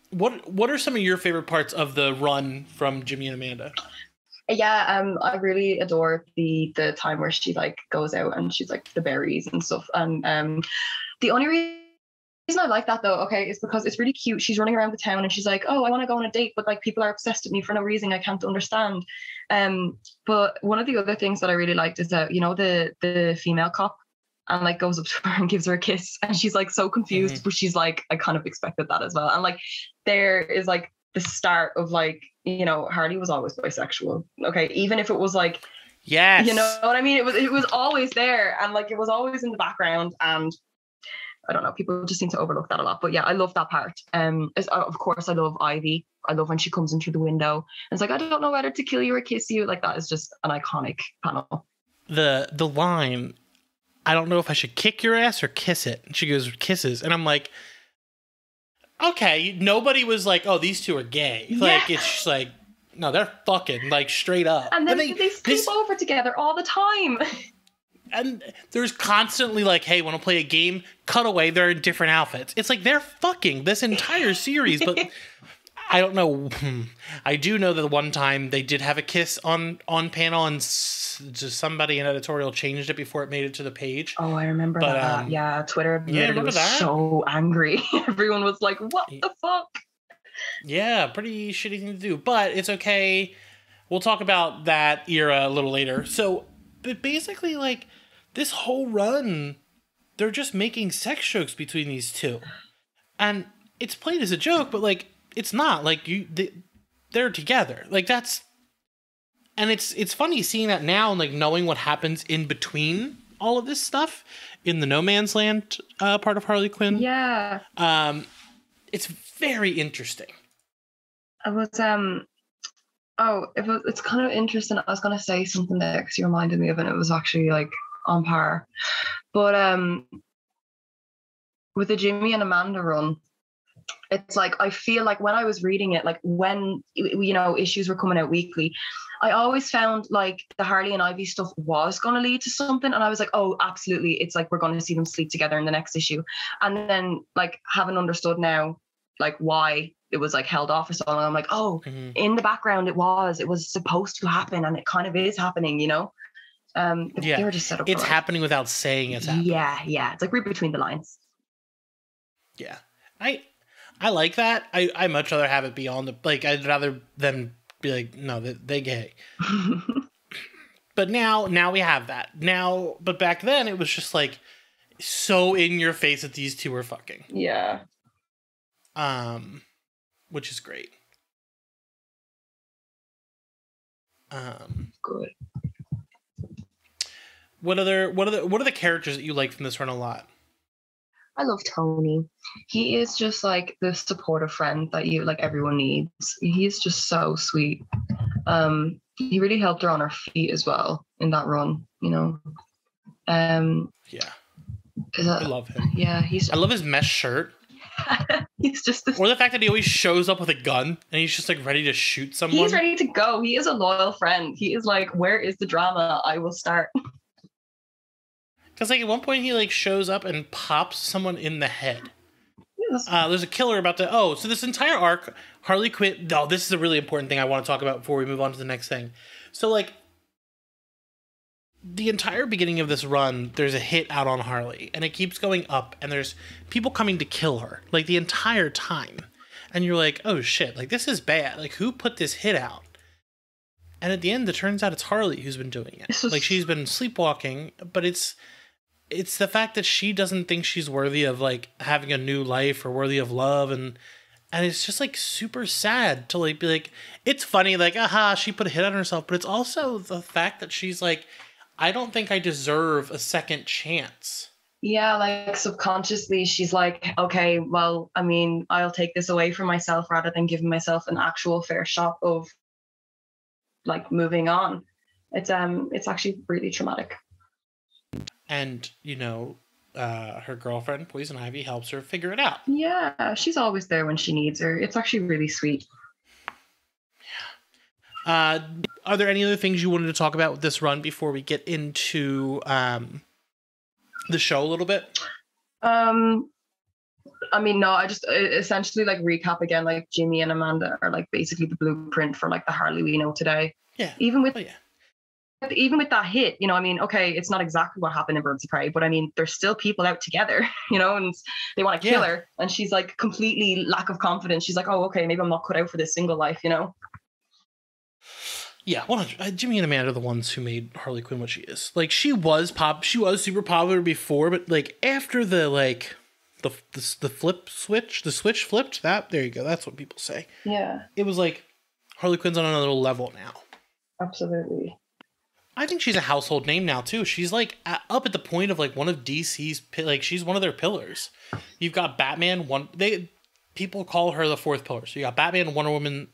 what are some of your favorite parts of the run from Jimmy and Amanda? Yeah, I really adore the time where she like goes out and she's like the berries and stuff. And the only reason I like that though, okay, is because it's really cute. She's running around the town and she's like, oh, I want to go on a date, but like people are obsessed with me for no reason I can't understand. But one of the other things that I really liked is that, you know, the female cop and like goes up to her and gives her a kiss and she's like so confused, but she's like, I kind of expected that as well. And like there is like the start of like, you know, Harley was always bisexual. Okay, even if it was like, yes, you know what I mean? It was always there and like it was always in the background, and I don't know, people just seem to overlook that a lot. But yeah, I love that part. Of course I love Ivy. I love when she comes in through the window and it's like, I don't know whether to kill you or kiss you. Like that is just an iconic panel. The line, I don't know if I should kick your ass or kiss it. And she goes, kisses. And I'm like, okay, nobody was like, oh, these two are gay. Like, it's just like, no, they're fucking, like, straight up. And then they sleep over together all the time. And there's constantly like, hey, want to play a game? Cut away, they're in different outfits. It's like, they're fucking this entire series, but I don't know. I do know that one time they did have a kiss on panel, and just somebody in editorial changed it before it made it to the page. Oh, I remember that. Yeah, Twitter was so angry. Everyone was like, what the fuck? Yeah, pretty shitty thing to do, but it's okay. We'll talk about that era a little later. So, but basically, like, this whole run, they're just making sex jokes between these two. And it's played as a joke, but, like, it's not. Like, they're together. Like, that's... And it's funny seeing that now and, like, knowing what happens in between all of this stuff in the No Man's Land part of Harley Quinn. Yeah. It's very interesting. I was, it's kind of interesting. I was going to say something there because you reminded me of it. It was actually, like, on par. But with the Jimmy and Amanda run, it's like, I feel like when I was reading it, like when, you know, issues were coming out weekly, I always found like the Harley and Ivy stuff was going to lead to something. And I was like, oh, absolutely. It's like, we're going to see them sleep together in the next issue. And then like having understood now, like why it was like held off for so long, I'm like, oh, in the background, it was supposed to happen. And it kind of is happening, you know? They were just set up. It's happening without saying it's happening. Yeah. It's like read between the lines. Yeah. I like that. I much rather have it be on the, like, I'd rather them be like, no, they gay. But now we have that. Now, but back then it was just like so in your face that these two were fucking. Yeah. Which is great. Good. What are the characters that you like from this run a lot? I love Tony. He is just like the supportive friend that everyone needs. He's just so sweet. He really helped her on her feet as well in that run, you know. Yeah. I love him. Yeah, I love his mesh shirt. He's just or the fact that he always shows up with a gun and he's just like ready to shoot someone. He's ready to go. He is a loyal friend. He is like, where is the drama? I will start. Because like at one point he like shows up and pops someone in the head. There's a killer about to. Oh, so this entire arc, Harley Quinn. Oh, this is a really important thing I want to talk about before we move on to the next thing. So like the entire beginning of this run, there's a hit out on Harley, and it keeps going up, and there's people coming to kill her like the entire time, and you're like, oh shit, like this is bad. Like who put this hit out? And at the end, it turns out it's Harley who's been doing it. Like she's been sleepwalking, but it's the fact that she doesn't think she's worthy of like having a new life or worthy of love, and it's just like super sad to like be like, it's funny like, aha, she put a hit on herself, but it's also the fact that she's like, I don't think I deserve a second chance. Yeah, like subconsciously, she's like, okay, well, I mean, I'll take this away from myself rather than giving myself an actual fair shot of like moving on. It's actually really traumatic. And, you know, her girlfriend, Poison Ivy, helps her figure it out. Yeah, she's always there when she needs her. It's actually really sweet. Are there any other things you wanted to talk about with this run before we get into the show a little bit? I mean, no, I just essentially like recap again, like Jimmy and Amanda are like basically the blueprint for like the Harley we know today. Yeah. Even with that hit, you know, I mean, okay, it's not exactly what happened in Birds of Prey, but I mean, there's still people out together, you know, and they want to kill her. And she's like completely lack of confidence. She's like, oh, okay, maybe I'm not cut out for this single life, you know? Yeah, 100. Jimmy and Amanda are the ones who made Harley Quinn what she is. Like, she was super popular before, but like after the switch flipped, there you go. That's what people say. Yeah. It was like Harley Quinn's on another level now. Absolutely. I think she's a household name now too. She's like up at the point of like one of DC's, like she's one of their pillars. You've got Batman. People call her the fourth pillar. So you got Batman, Wonder Woman,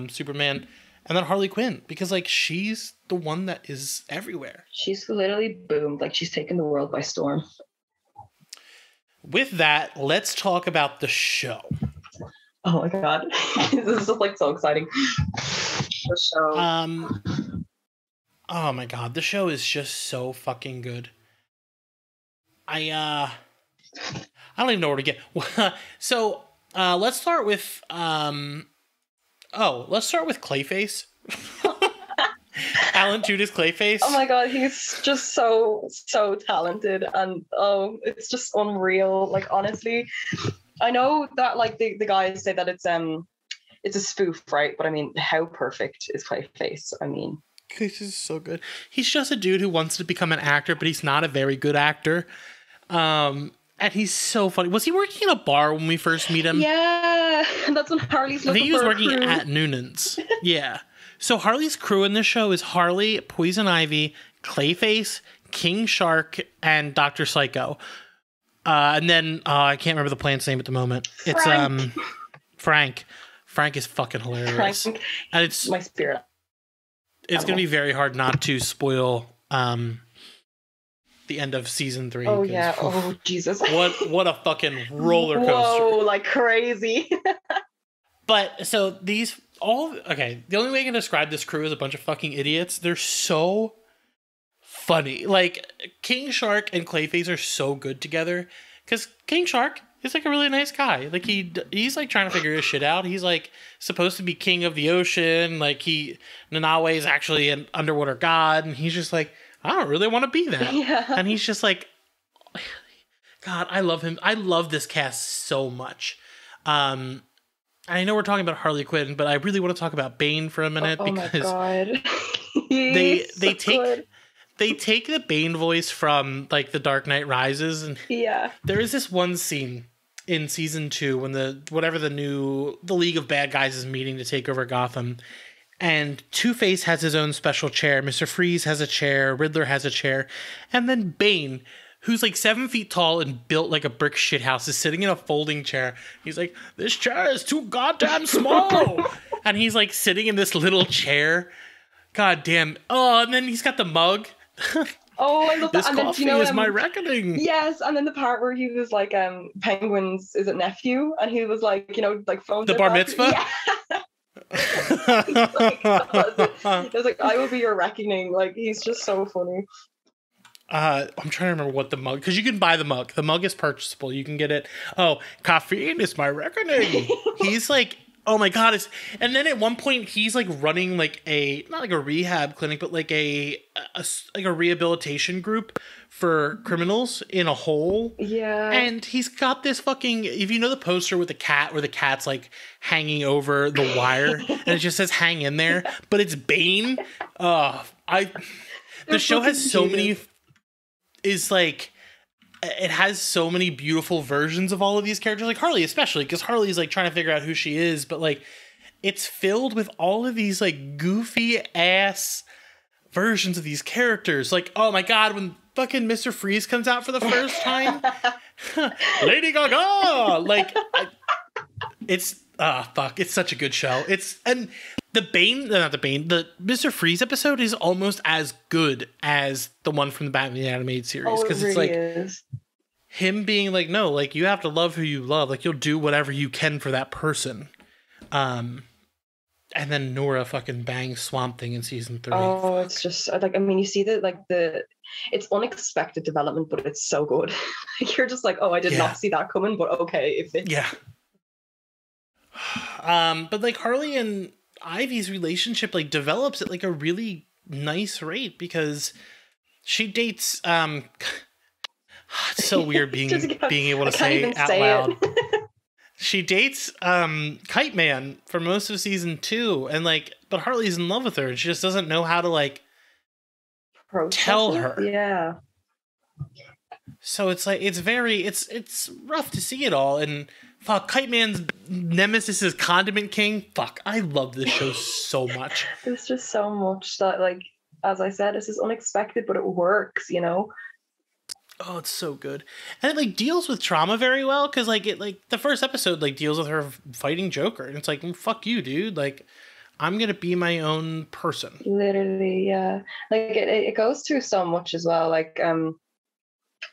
Superman, and then Harley Quinn, because like she's the one that is everywhere. She's literally boomed. Like she's taken the world by storm. With that, let's talk about the show. Oh my god, this is just like so exciting. The show. Oh my god, the show is just so fucking good. I don't even know where to get. So let's start with Clayface. Alan Tudor's Clayface. Oh my god, he's just so talented, and it's just unreal. Like honestly, I know that like the guys say that it's a spoof, right? But I mean, how perfect is Clayface? I mean, Clayface is so good. He's just a dude who wants to become an actor, but he's not a very good actor. And he's so funny. Was he working in a bar when we first meet him? Yeah, that's when Harley's. I think he was working at Noonan's. Yeah. So Harley's crew in this show is Harley, Poison Ivy, Clayface, King Shark, and Dr. Psycho. And then I can't remember the plant's name at the moment. Frank. It's Frank. Frank is fucking hilarious. Frank, and it's my spirit. It's going to be very hard not to spoil the end of season 3. Oh yeah. Oh Jesus. What a fucking roller coaster. Whoa, like crazy. But so the only way I can describe this crew is a bunch of fucking idiots. They're so funny. Like King Shark and Clayface are so good together, because King Shark is like a really nice guy. Like he's like trying to figure his shit out. He's like supposed to be king of the ocean. Like Nanawe is actually an underwater god, and he's just like, I don't really want to be that. Yeah. And he's just like, God, I love him. I love this cast so much. I know we're talking about Harley Quinn, but I really want to talk about Bane for a minute, because my God. they take the Bane voice from like The Dark Knight Rises, and yeah, there is this one scene in season 2 when the League of Bad Guys is meeting to take over Gotham, and Two-Face has his own special chair, Mr. Freeze has a chair, Riddler has a chair, and then Bane, who's like 7 feet tall and built like a brick shithouse, is sitting in a folding chair. He's like, this chair is too goddamn small. And he's like sitting in this little chair. God damn. Oh, and then he's got the mug. Oh, I love this that. coffee is my reckoning. Yes, and then the part where he was like, Penguin's, is it nephew? And he was like, like phone. The bar mitzvah? Yeah. It was like, I will be your reckoning. Like, he's just so funny. I'm trying to remember what the mug, because you can buy the mug. The mug is purchasable. You can get it. Oh, caffeine is my reckoning. He's like, oh my God. And then at one point he's like running like not like a rehab clinic, but like a rehabilitation group for criminals in a hole. Yeah. And he's got this fucking, if you know the poster with the cat, where the cat's like hanging over the wire and it just says hang in there, but it's Bane. The show has so many, it has so many beautiful versions of all of these characters, like Harley especially, because Harley's like trying to figure out who she is, but like it's filled with all of these like goofy ass versions of these characters. Like, oh my God, when fucking Mr. Freeze comes out for the first time. Lady Gaga! Like, it's such a good show. And the Mr. Freeze episode is almost as good as the one from the Batman the Animated Series. Because it it's really like is. Him being like, no, like you have to love who you love. Like you'll do whatever you can for that person. And then Nora fucking bangs Swamp Thing in season 3. Oh, it's just like, I mean, you see that, like, it's unexpected development, but it's so good. You're just like, oh, I did not see that coming, but okay. Yeah. But like Harley and Ivy's relationship like develops at like a really nice rate because she dates it's so weird being able to say it out loud. She dates Kite Man for most of season 2, and like, but Harley's in love with her, and she just doesn't know how to like tell her. Yeah. So it's like it's rough to see it all, and fuck, Kite Man's nemesis is Condiment King. Fuck, I love this show so much. There's just so much that, like, as I said, this is unexpected, but it works, you know. Oh, it's so good. And it like deals with trauma very well because like the first episode like deals with her fighting Joker, and it's like, fuck you, dude. Like, I'm gonna be my own person. Literally, yeah. Like it goes through so much as well. Like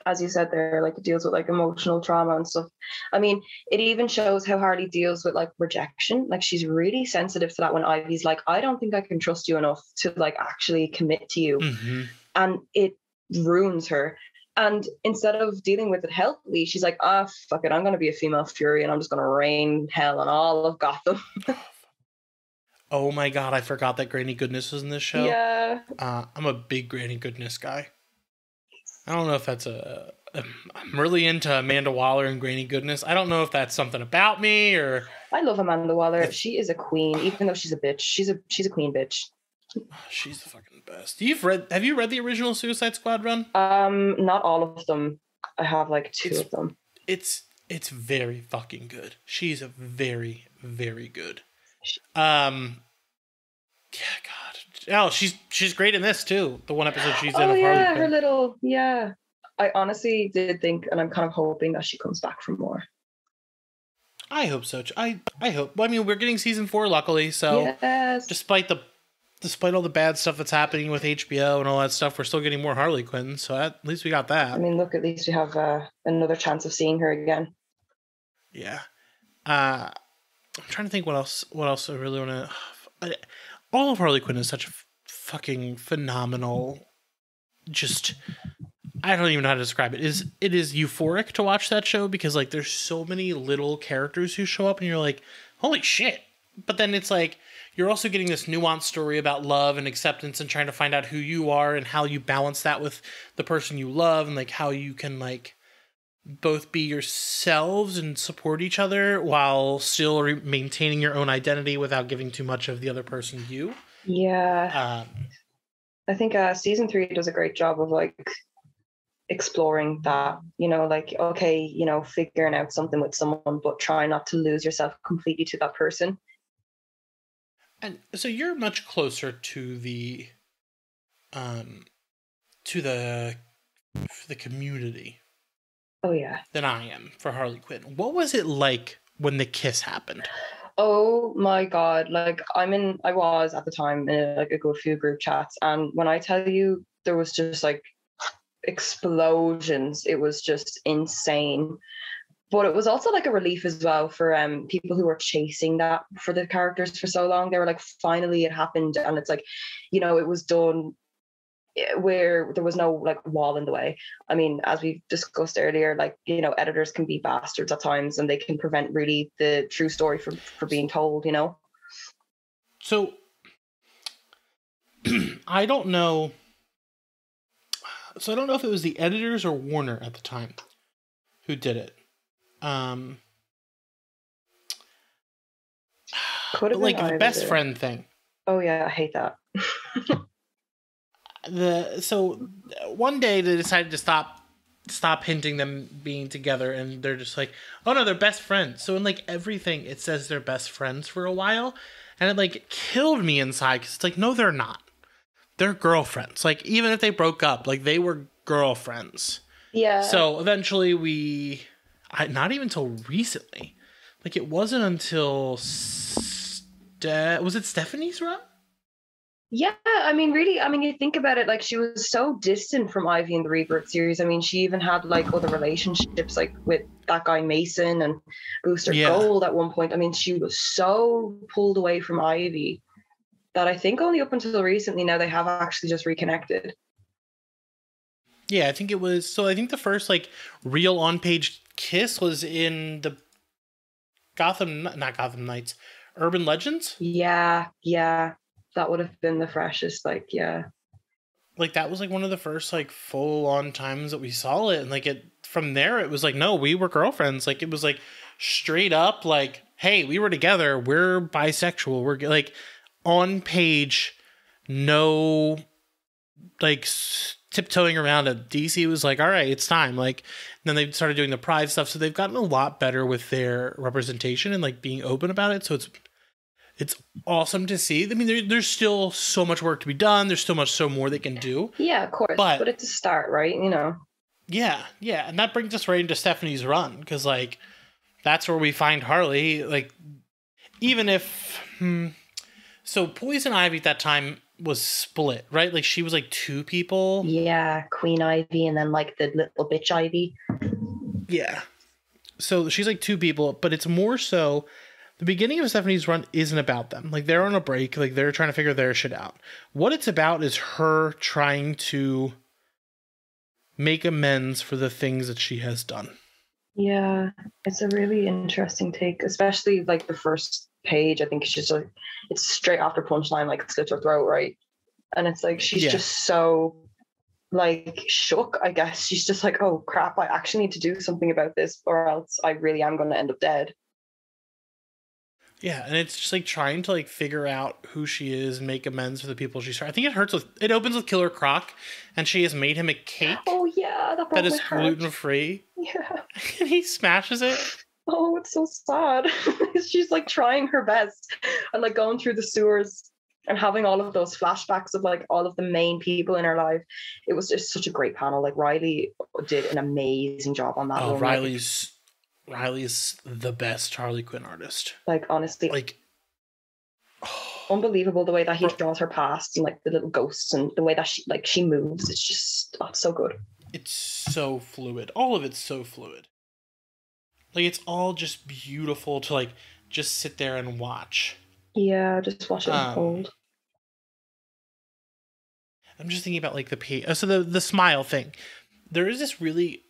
as you said there, like it deals with like emotional trauma and stuff. I mean, it even shows how Harley deals with like rejection. Like she's really sensitive to that when Ivy's like, I don't think I can trust you enough to like actually commit to you. Mm-hmm. And it ruins her. And instead of dealing with it healthily, she's like, fuck it, I'm going to be a female fury and I'm just going to rain hell on all of Gotham. Oh my god, I forgot that Granny Goodness was in this show. Yeah. I'm a big Granny Goodness guy. I don't know if that's I'm really into Amanda Waller and Granny Goodness. I don't know if that's something about me or... I love Amanda Waller. She is a queen, even though she's a bitch. She's a queen bitch. She's the fucking best. Have you read the original Suicide Squad run? Not all of them. I have like 2 of them. It's very fucking good. She's a very, very good. Yeah, God. Oh, she's great in this too. The one episode she's in of Harley Quinn. Her little, yeah. I honestly did think, and I'm kind of hoping that she comes back for more. I hope so. I hope. Well, I mean, we're getting season 4, luckily. So, yes. Despite all the bad stuff that's happening with HBO and all that stuff, we're still getting more Harley Quinn. So at least we got that. I mean, look, at least we have another chance of seeing her again. Yeah. I'm trying to think what else I really want to... All of Harley Quinn is such a fucking phenomenal... Just... I don't even know how to describe it. It is euphoric to watch that show because like there's so many little characters who show up and you're like, holy shit. But then it's like, you're also getting this nuanced story about love and acceptance and trying to find out who you are and how you balance that with the person you love and like how you can like both be yourselves and support each other while still maintaining your own identity without giving too much of the other person you. Yeah. I think season 3 does a great job of like exploring that, you know, like, okay, you know, figuring out something with someone, but try not to lose yourself completely to that person. And so you're much closer to the community. Oh yeah. Than I am for Harley Quinn. What was it like when the kiss happened? Oh my god! Like I was at the time in like a good few group chats, and when I tell you there was just like explosions, it was just insane. But it was also like a relief as well for people who were chasing that for the characters for so long. They were like, finally it happened. And it's like, you know, it was done where there was no like wall in the way. I mean, as we discussed earlier, like, you know, editors can be bastards at times and they can prevent really the true story for being told, you know? So I don't know. So I don't know if it was the editors or Warner at the time who did it. Like the best friend thing. Oh yeah, I hate that. So one day they decided to stop hinting them being together, and they're just like, oh no, they're best friends. So in like everything it says they're best friends for a while, and it like killed me inside because it's like, no, they're not. They're girlfriends. Like even if they broke up, like they were girlfriends. Yeah. So eventually not even until recently, like it wasn't until was it Stephanie's run? Yeah, I mean, really, I mean, you think about it, like she was so distant from Ivy in the Rebirth series. I mean, she even had like other relationships, like with that guy Mason and Booster Gold at one point. I mean, she was so pulled away from Ivy that I think only up until recently now they have actually just reconnected. Yeah, I think it was. So I think the first like real on-page kiss was in the not Gotham Knights, Urban Legends. Yeah. That would have been the freshest, like, yeah. Like, that was, like, one of the first, like, full-on times that we saw it. And, like, from there, it was like, no, we were girlfriends. Like, it was, like, straight up, like, hey, we were together. We're bisexual. We're, like, on page, no, like, tiptoeing around it. DC was like, all right, it's time. Like, then they started doing the Pride stuff. So they've gotten a lot better with their representation and, like, being open about it. So it's awesome to see. I mean, there's still so much work to be done. There's still so more they can do. Yeah, of course. But it's a start, right? You know. Yeah. And that brings us right into Stephanie's run. Because, like, that's where we find Harley. Like, even if... So, Poison Ivy at that time was split, right? Like, she was, like, two people. Yeah, Queen Ivy and then, like, the little bitch Ivy. Yeah. So, she's, like, two people. But it's more so... The beginning of Stephanie's run isn't about them. Like, they're on a break. Like, they're trying to figure their shit out. What it's about is her trying to make amends for the things that she has done. Yeah, it's a really interesting take, especially, like, the first page. I think it's just, like, it's straight after Punchline, like, slits her throat, right? And it's, like, she's just so, like, shook, I guess. She's just like, oh, crap, I actually need to do something about this, or else I really am going to end up dead. Yeah, and it's just like trying to like figure out who she is and make amends for the people she's trying. I think it opens with Killer Croc, and she has made him a cake. Oh yeah, that is gluten free. Yeah, and he smashes it. Oh, it's so sad. She's like trying her best and like going through the sewers and having all of those flashbacks of like all of the main people in her life. It was just such a great panel. Like Riley did an amazing job on that. Oh, Riley's the best Harley Quinn artist. Like, honestly, like, unbelievable the way that he draws her past and like the little ghosts and the way that she moves. It's just so good. It's so fluid. All of it's so fluid. Like, it's all just beautiful to like just sit there and watch. Yeah, just watch it unfold. I'm just thinking about like so the smile thing. There is this really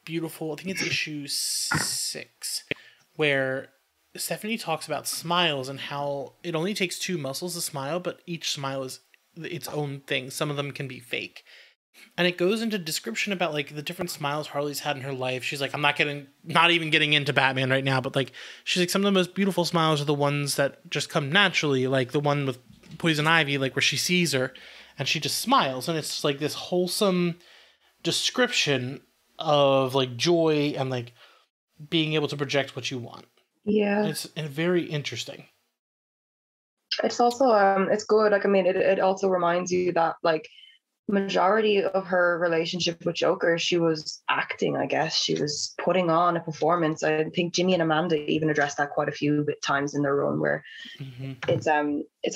beautiful, I think it's issue 6, where Stephanie talks about smiles and how it only takes 2 muscles to smile, but each smile is its own thing. Some of them can be fake. And it goes into description about like the different smiles Harley's had in her life. She's like, I'm not even getting into Batman right now, but like she's like, some of the most beautiful smiles are the ones that just come naturally, like the one with Poison Ivy, like where she sees her and she just smiles, and it's like this wholesome description of like joy and like being able to project what you want. Yeah, it's very interesting. It's also it's good. Like, I mean, it also reminds you that like majority of her relationship with Joker, she was acting. I guess she was putting on a performance. I think Jimmy and Amanda even addressed that quite a few times in their run, where it's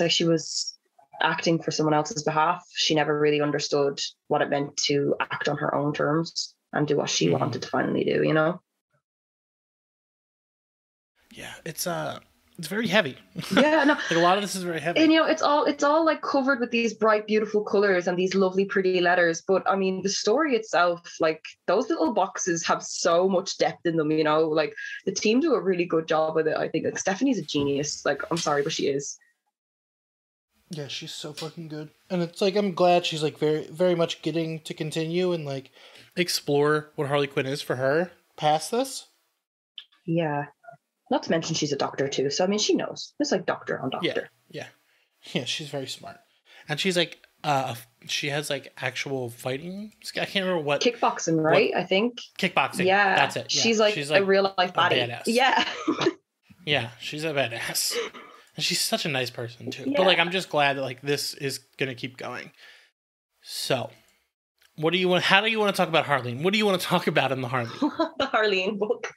like she was acting for someone else's behalf. She never really understood what it meant to act on her own terms and do what she wanted to finally do, you know? Yeah, it's very heavy. Yeah, no. Like, a lot of this is very heavy. And, you know, it's all like covered with these bright, beautiful colors and these lovely, pretty letters. But I mean, the story itself, like those little boxes have so much depth in them, you know, like the team do a really good job with it. I think like Stephanie's a genius. Like, I'm sorry, but she is. Yeah, she's so fucking good. And it's like, I'm glad she's like very, very much getting to continue and like explore what Harley Quinn is for her past this. Yeah. Not to mention she's a doctor too. So, I mean, she knows. It's like doctor on doctor. Yeah, she's very smart. And she's like, she has like actual fighting. I can't remember what. Kickboxing, right? I think. Kickboxing. Yeah. That's it. Yeah. She's like a real life baddie. Badass. Yeah. Yeah, she's a badass. And she's such a nice person too. Yeah. But like, I'm just glad that like this is going to keep going. So, What do you want? How do you want to talk about Harleen? What do you want to talk about in the Harleen? The Harleen book.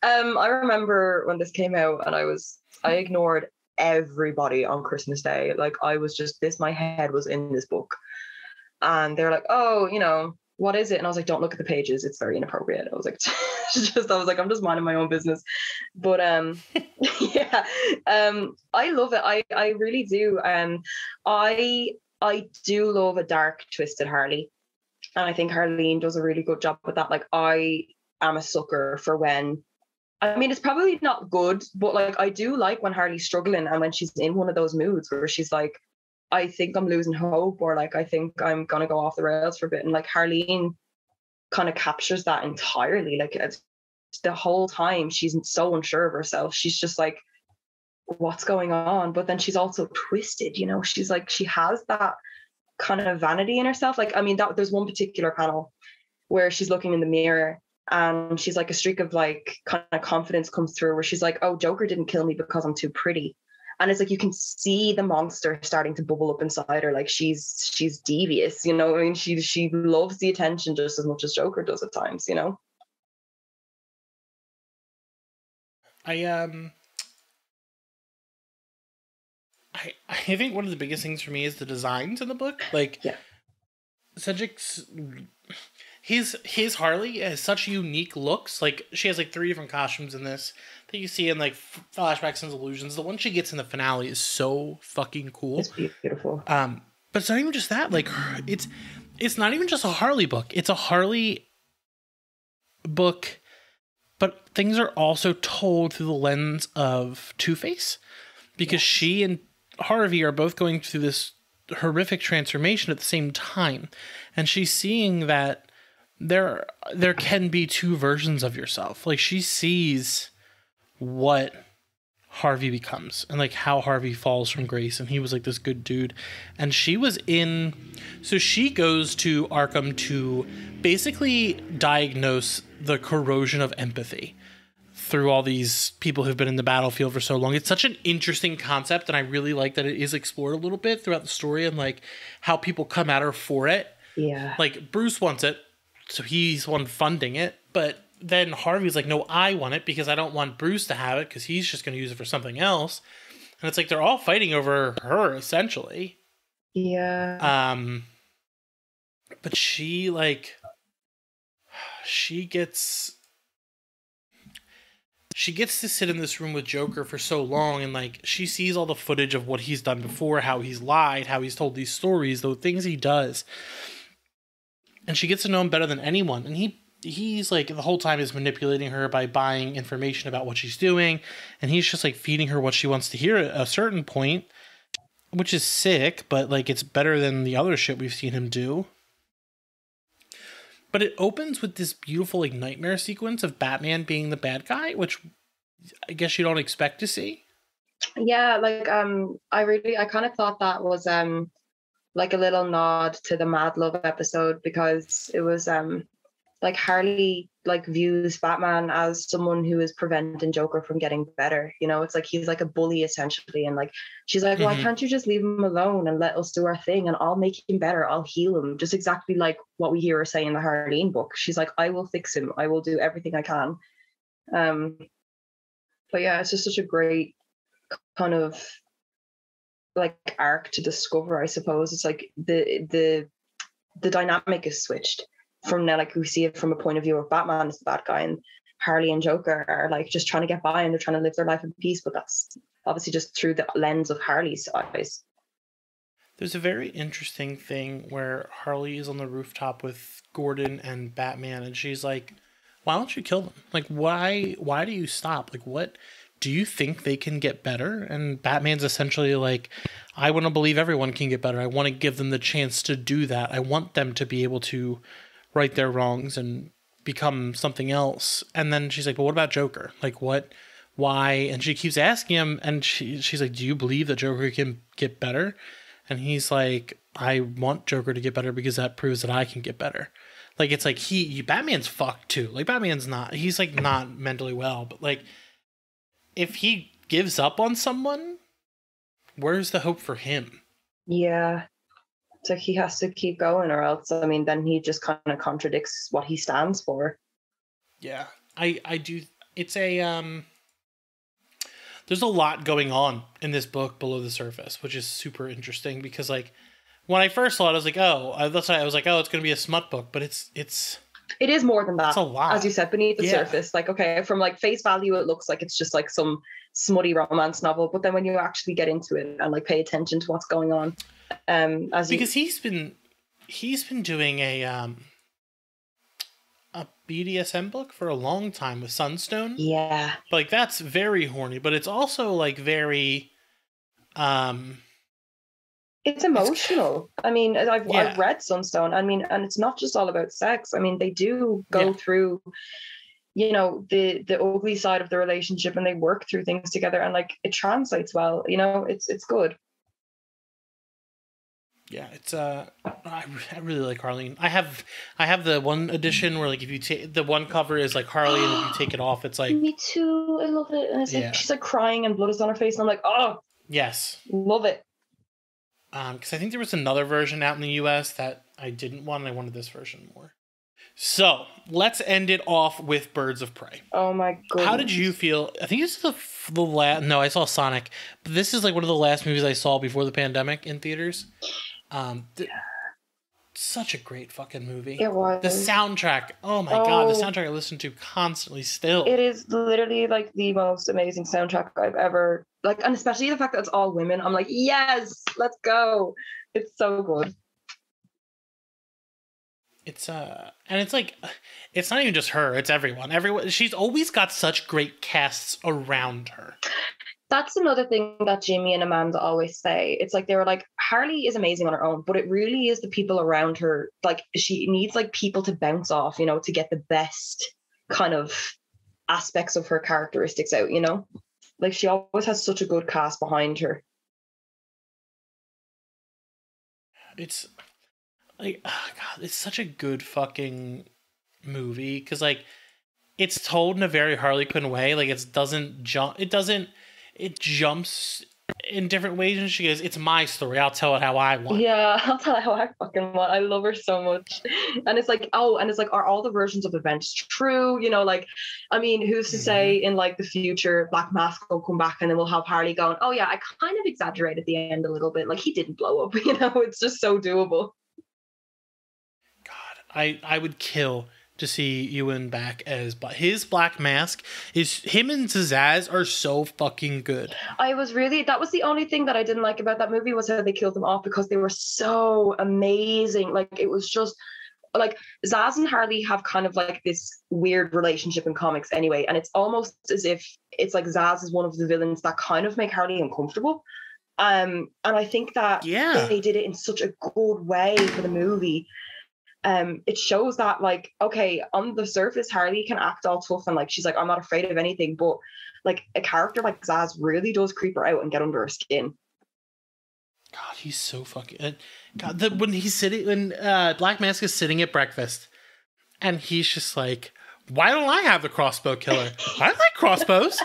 I remember when this came out, and I ignored everybody on Christmas Day. Like, I was just my head was in this book, and they were like, "Oh, what is it?" And I was like, "Don't look at the pages. It's very inappropriate." I was like, I'm just minding my own business. But yeah, I love it. I really do. I do love a dark, twisted Harley. And I think Harleen does a really good job with that. Like, I am a sucker for when, I mean, it's probably not good, but like, I do like when Harley's struggling and when she's in one of those moods where she's like, I think I'm losing hope, or like, I think I'm going to go off the rails for a bit. And like, Harleen kind of captures that entirely. Like, it's the whole time she's so unsure of herself. She's just like, what's going on? But then she's also twisted, she's like, she has that kind of vanity in herself. Like, I mean, there's one particular panel where she's looking in the mirror and she's like, a streak of like kind of confidence comes through where she's like, oh, Joker didn't kill me because I'm too pretty. And it's like, you can see the monster starting to bubble up inside her. Like, she's devious, I mean, she loves the attention just as much as Joker does at times, I think one of the biggest things for me is the designs in the book. Like, yeah. Cedric's, his Harley has such unique looks. Like, she has like 3 different costumes in this that you see in like flashbacks and illusions. The one she gets in the finale is so fucking cool. It's beautiful. But it's not even just that. Like, it's not even just a Harley book. It's a Harley book, but things are also told through the lens of Two-Face, because she and Harvey are both going through this horrific transformation at the same time, and she's seeing that there can be 2 versions of yourself. Like, she sees what Harvey becomes and like how Harvey falls from grace, and he was like this good dude, and she goes to Arkham to basically diagnose the corrosion of empathy through all these people who've been in the battlefield for so long. It's such an interesting concept, and I really like that it is explored a little bit throughout the story, and like how people come at her for it. Yeah. Like, Bruce wants it, so he's the one funding it, but then Harvey's like, no, I want it because I don't want Bruce to have it because he's just going to use it for something else. And it's like they're all fighting over her, essentially. Yeah. But she gets to sit in this room with Joker for so long, and like she sees all the footage of what he's done before, how he's lied, how he's told these stories, the things he does. And she gets to know him better than anyone. And he's like, the whole time is manipulating her by buying information about what she's doing. And he's just like feeding her what she wants to hear at a certain point, which is sick, but like it's better than the other shit we've seen him do. But it opens with this beautiful like nightmare sequence of Batman being the bad guy, which I guess you don't expect to see. Yeah, like I kind of thought that was like a little nod to the Mad Love episode, because it was like Harley like views Batman as someone who is preventing Joker from getting better. It's like he's like a bully essentially, and like she's like, why can't you just leave him alone and let us do our thing, and I'll make him better, I'll heal him, just exactly like what we hear her say in the Harleen book. She's like, I will fix him, I will do everything I can. But yeah, it's just such a great kind of like arc to discover, I suppose. It's like the dynamic is switched from now, like we see it from a point of view of Batman as the bad guy, and Harley and Joker are like just trying to get by and they're trying to live their life in peace, but that's obviously just through the lens of Harley's eyes. There's a very interesting thing where Harley is on the rooftop with Gordon and Batman, and she's like, why don't you kill them? Like, why do you stop? Like, what do you think they can get better? And Batman's essentially like, I want to believe everyone can get better. I want to give them the chance to do that. I want them to be able to right their wrongs and become something else. And then she's like, but what about Joker? Like, what, why? And she keeps asking him, and she's like, do you believe that Joker can get better? And he's like, I want Joker to get better because that proves that I can get better. Like, it's like Batman's fucked too. Like, he's like not mentally well, but like, if he gives up on someone, where's the hope for him? Yeah. So he has to keep going, or else, I mean, then he just kind of contradicts what he stands for. Yeah, I do. It's a there's a lot going on in this book below the surface, which is super interesting because, like, when I first saw it, I was like, oh, that's why I was like, oh, it's going to be a smut book, but it is more than that. It's a lot, as you said, beneath the surface. Like, okay, from like face value, it looks like it's just like some smutty romance novel, but then when you actually get into it and like pay attention to what's going on, because he's been doing a BDSM book for a long time with Sunstone. Yeah, like that's very horny, but it's also like very it's emotional. I mean, I've read Sunstone. I mean, and it's not just all about sex. I mean, they do go through, you know, the ugly side of the relationship, and they work through things together, and like it translates well. You know, it's good. Yeah, it's I really like Harley. I have the one edition where like if you take the one cover is like Harley, and if you take it off, it's like me too. I love it, and it's like she's like crying and blood is on her face, and I'm like, oh yes, love it. Because I think there was another version out in the US that I didn't want, and I wanted this version more. So let's end it off with Birds of Prey. Oh my goodness. How did you feel? I think this is the last. No, I saw Sonic, but this is like one of the last movies I saw before the pandemic in theaters. Such a great fucking movie. It was. The soundtrack. Oh my god, the soundtrack I listen to constantly still. It is literally like the most amazing soundtrack I've ever like, and especially the fact that it's all women. I'm like, yes, let's go. It's so good. It's and it's like, it's not even just her, it's everyone. Everyone, she's always got such great casts around her. That's another thing that Jimmy and Amanda always say. It's like, they were like, Harley is amazing on her own, but it really is the people around her. Like, she needs like people to bounce off, you know, to get the best kind of aspects of her characteristics out, you know? Like, she always has such a good cast behind her. It's like, oh god, it's such a good fucking movie because like it's told in a very Harley Quinn way. Like it jumps in different ways, and she goes, it's my story, I'll tell it how I want. Yeah, I'll tell it how I fucking want. I love her so much. And it's like, are all the versions of events true? You know, like, I mean, who's to say in like the future Black Mask will come back and then we'll have Harley going, oh yeah, I kind of exaggerated the end a little bit, like he didn't blow up. You know, it's just so doable. God, I would kill to see Ewan back as, but his Black Mask is, him and Zazaz are so fucking good. That was the only thing that I didn't like about that movie, was how they killed them off, because they were so amazing. Like, it was just like Zaz and Harley have kind of like this weird relationship in comics anyway, and it's almost as if it's like Zaz is one of the villains that kind of make Harley uncomfortable. And I think that they did it in such a good way for the movie. It shows that, like, okay, on the surface Harley can act all tough and like she's like, I'm not afraid of anything, but like a character like Zaz really does creep her out and get under her skin. God, he's so fucking God. When Black Mask is sitting at breakfast and he's just like, why don't I have the crossbow killer? I like crossbows.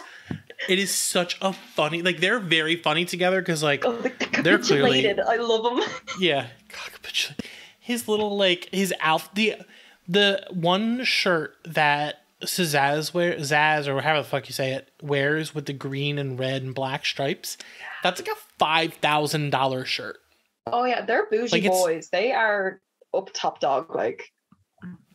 It is such a funny, like, they're very funny together because like they're clearly, I love them. Yeah, his little, like, his outfit, the one shirt that Zaz, or however the fuck you say it, wears with the green and red and black stripes, that's like a $5,000 shirt. Oh yeah, they're bougie, like, boys. They are up top dog, like.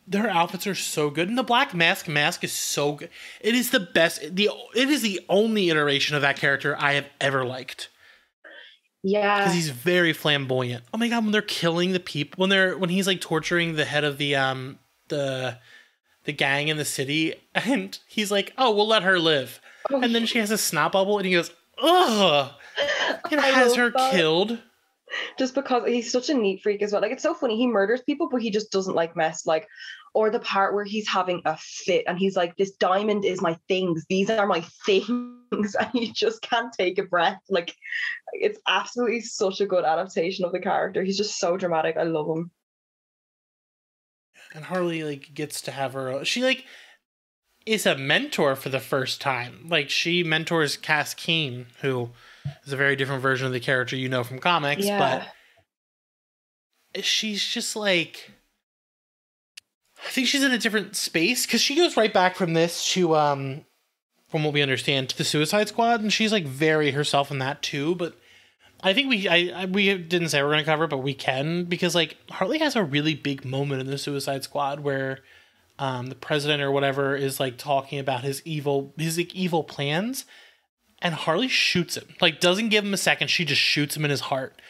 Their outfits are so good, and the Black Mask is so good. It is the best. It is the only iteration of that character I have ever liked. Yeah, because he's very flamboyant. Oh my god, when they're killing the people, when he's like torturing the head of the gang in the city, and he's like, "Oh, we'll let her live," and then she has a snot bubble, and he goes, "Ugh," and has her killed. Just because he's such a neat freak as well. Like, it's so funny. He murders people, but he just doesn't like mess. Like, or the part where he's having a fit and he's like, this diamond is my things. These are my things. And he just can't take a breath. Like, it's absolutely such a good adaptation of the character. He's just so dramatic. I love him. And Harley, like, gets to have her, she, like, is a mentor for the first time. Like, she mentors Cass Keen, who is a very different version of the character you know from comics, but she's just like, I think she's in a different space because she goes right back from this to from what we understand, to the Suicide Squad, and she's like very herself in that too. But I think we didn't say we're going to cover it, but we can, because like Harley has a really big moment in the Suicide Squad where the president or whatever is like talking about his evil plans, and Harley shoots him. Like, doesn't give him a second, she just shoots him in his heart.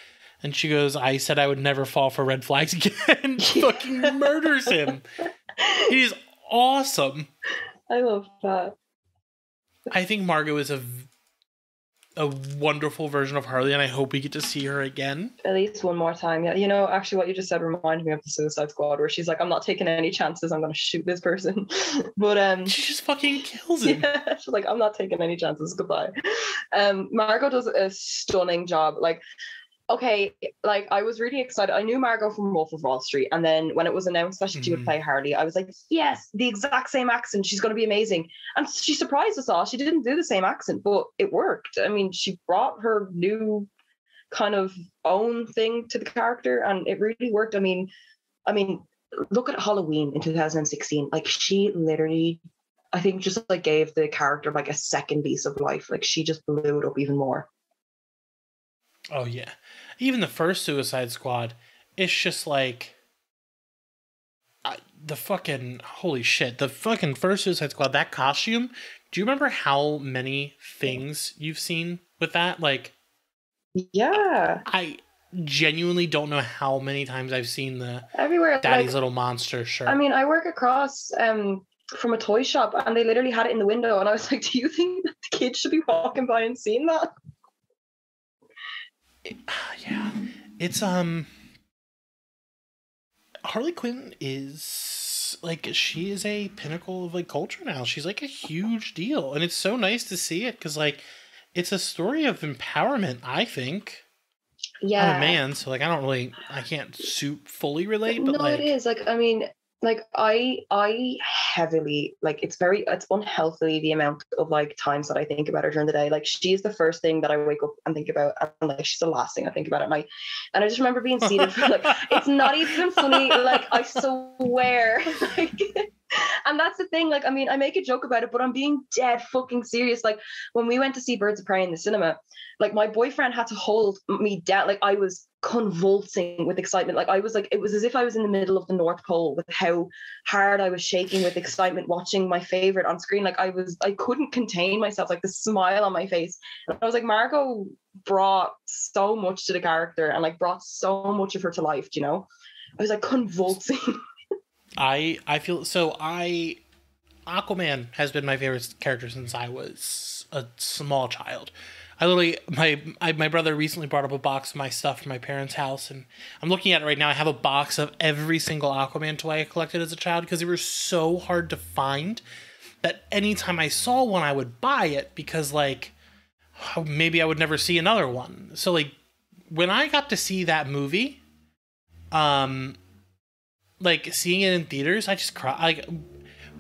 And she goes, I said I would never fall for red flags again. Fucking murders him. It is awesome. I love that. I think Margot is a wonderful version of Harley, and I hope we get to see her again. At least one more time. Yeah, you know, actually what you just said reminded me of the Suicide Squad, where she's like, I'm not taking any chances, I'm going to shoot this person. But she just fucking kills him. Yeah, she's like, I'm not taking any chances, goodbye. Margot does a stunning job. Like, okay, like I was really excited. I knew Margot from Wolf of Wall Street, and then when it was announced that she would play Harley, I was like, yes, the exact same accent. She's going to be amazing. And she surprised us all. She didn't do the same accent, but it worked. I mean, she brought her new kind of own thing to the character, and it really worked. I mean, look at Halloween in 2016. Like, she literally, I think, just like gave the character like a second lease of life. Like, she just blew it up even more. Oh, yeah. Even the first Suicide Squad, it's just like, the fucking, holy shit, the fucking first Suicide Squad, that costume, do you remember how many things you've seen with that? Like, yeah. I genuinely don't know how many times I've seen the everywhere Daddy's like, Little Monster shirt. I mean, I work across from a toy shop, and they literally had it in the window, and I was like, do you think that the kids should be walking by and seeing that? Yeah, it's Harley Quinn is like, she is a pinnacle of like culture now. She's like a huge deal, and it's so nice to see it because like it's a story of empowerment, I think. Yeah, I'm a man, so like I can't fully relate, but no, like it is like, I mean, like I heavily, like, it's unhealthy the amount of like times that I think about her during the day. Like, she's the first thing that I wake up and think about, and like she's the last thing I think about at night. And I just remember being seated for like, it's not even funny, like, I swear. Like, and that's the thing, like, I mean, I make a joke about it, but I'm being dead fucking serious. Like, when we went to see Birds of Prey in the cinema, like, my boyfriend had to hold me down. Like, I was convulsing with excitement. Like, I was like, it was as if I was in the middle of the North Pole with how hard I was shaking with excitement watching my favorite on screen. Like, I couldn't contain myself, like the smile on my face. And I was like, Margot brought so much to the character and like brought so much of her to life, you know? I was like convulsing. I feel so. Aquaman has been my favorite character since I was a small child. I literally, my brother recently brought up a box of my stuff from my parents' house, and I'm looking at it right now. I have a box of every single Aquaman toy I collected as a child because they were so hard to find that anytime I saw one, I would buy it because like maybe I would never see another one. So like when I got to see that movie, like seeing it in theaters, I just cried. Like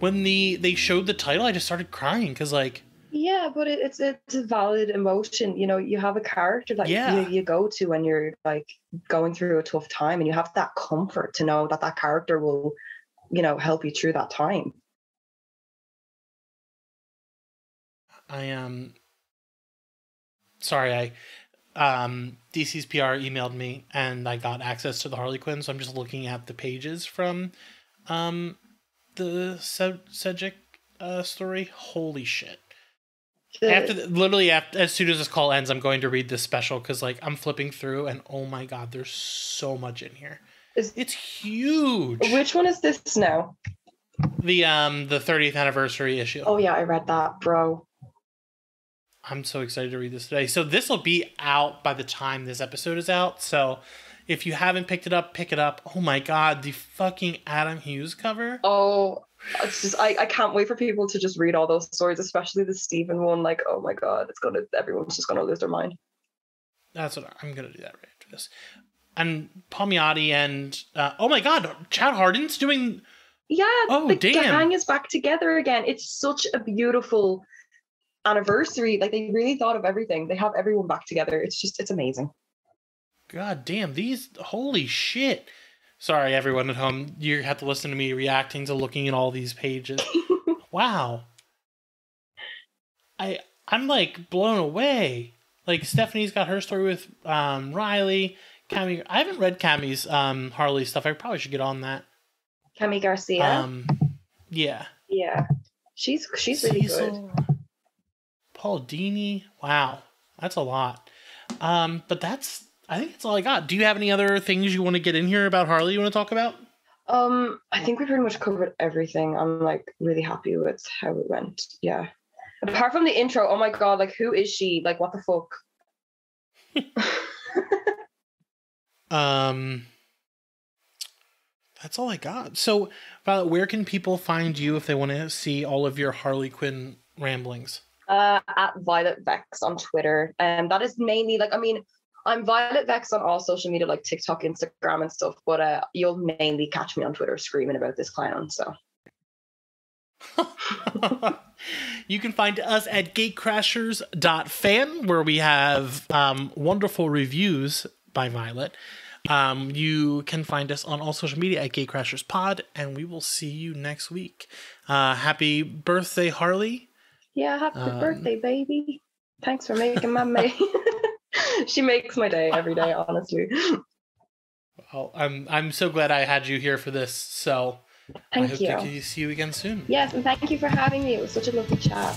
when they showed the title, I just started crying because like. Yeah, but it's a valid emotion. You know, you have a character that you go to when you're like going through a tough time, and you have that comfort to know that character will, you know, help you through that time. I am sorry. DC's PR emailed me, and I got access to the Harley Quinn, so I'm just looking at the pages from the Cedric story. Holy shit. As soon as this call ends, I'm going to read this special because like I'm flipping through and oh my god, there's so much in here. It's huge. Which one is this now? The 30th anniversary issue. Oh yeah, I read that, bro. I'm so excited to read this today. So this will be out by the time this episode is out. So if you haven't picked it up, pick it up. Oh my god, the fucking Adam Hughes cover. Oh, it's just I can't wait for people to just read all those stories, especially the Stephen one. Like, oh my god, everyone's just gonna lose their mind. That's what I'm gonna do that right after this. And Palmiotti and oh my god, Chad Harden's doing. Yeah, oh, the damn. gang is back together again. It's such a beautiful anniversary. Like, they really thought of everything. They have everyone back together. It's amazing. God damn, these, holy shit. Sorry, everyone at home. You have to listen to me reacting to looking at all these pages. Wow. I'm like blown away. Like Stephanie's got her story with Riley. Cami, I haven't read Cami's Harley stuff. I probably should get on that. Cami Garcia. Yeah. Yeah. She's really good. Paul Dini. Wow. That's a lot. But I think that's all I got. Do you have any other things you want to get in here about Harley you want to talk about? I think we pretty much covered everything. I'm like really happy with how it went. Yeah. Apart from the intro, oh my god, like who is she? Like what the fuck? That's all I got. So, Violet, where can people find you if they want to see all of your Harley Quinn ramblings? At Violet Vex on Twitter. And that is mainly like, I mean, I'm Violet Vex on all social media like TikTok, Instagram and stuff, but you'll mainly catch me on Twitter screaming about this clown, so. You can find us at gatecrashers.fan, where we have wonderful reviews by Violet. You can find us on all social media at gatecrasherspod, and we will see you next week. Happy birthday, Harley. Yeah, happy birthday, baby. Thanks for making my day. She makes my day every day, honestly. Well, I'm so glad I had you here for this, so Thank I hope you. to see you again soon. Yes, and thank you for having me. It was such a lovely chat.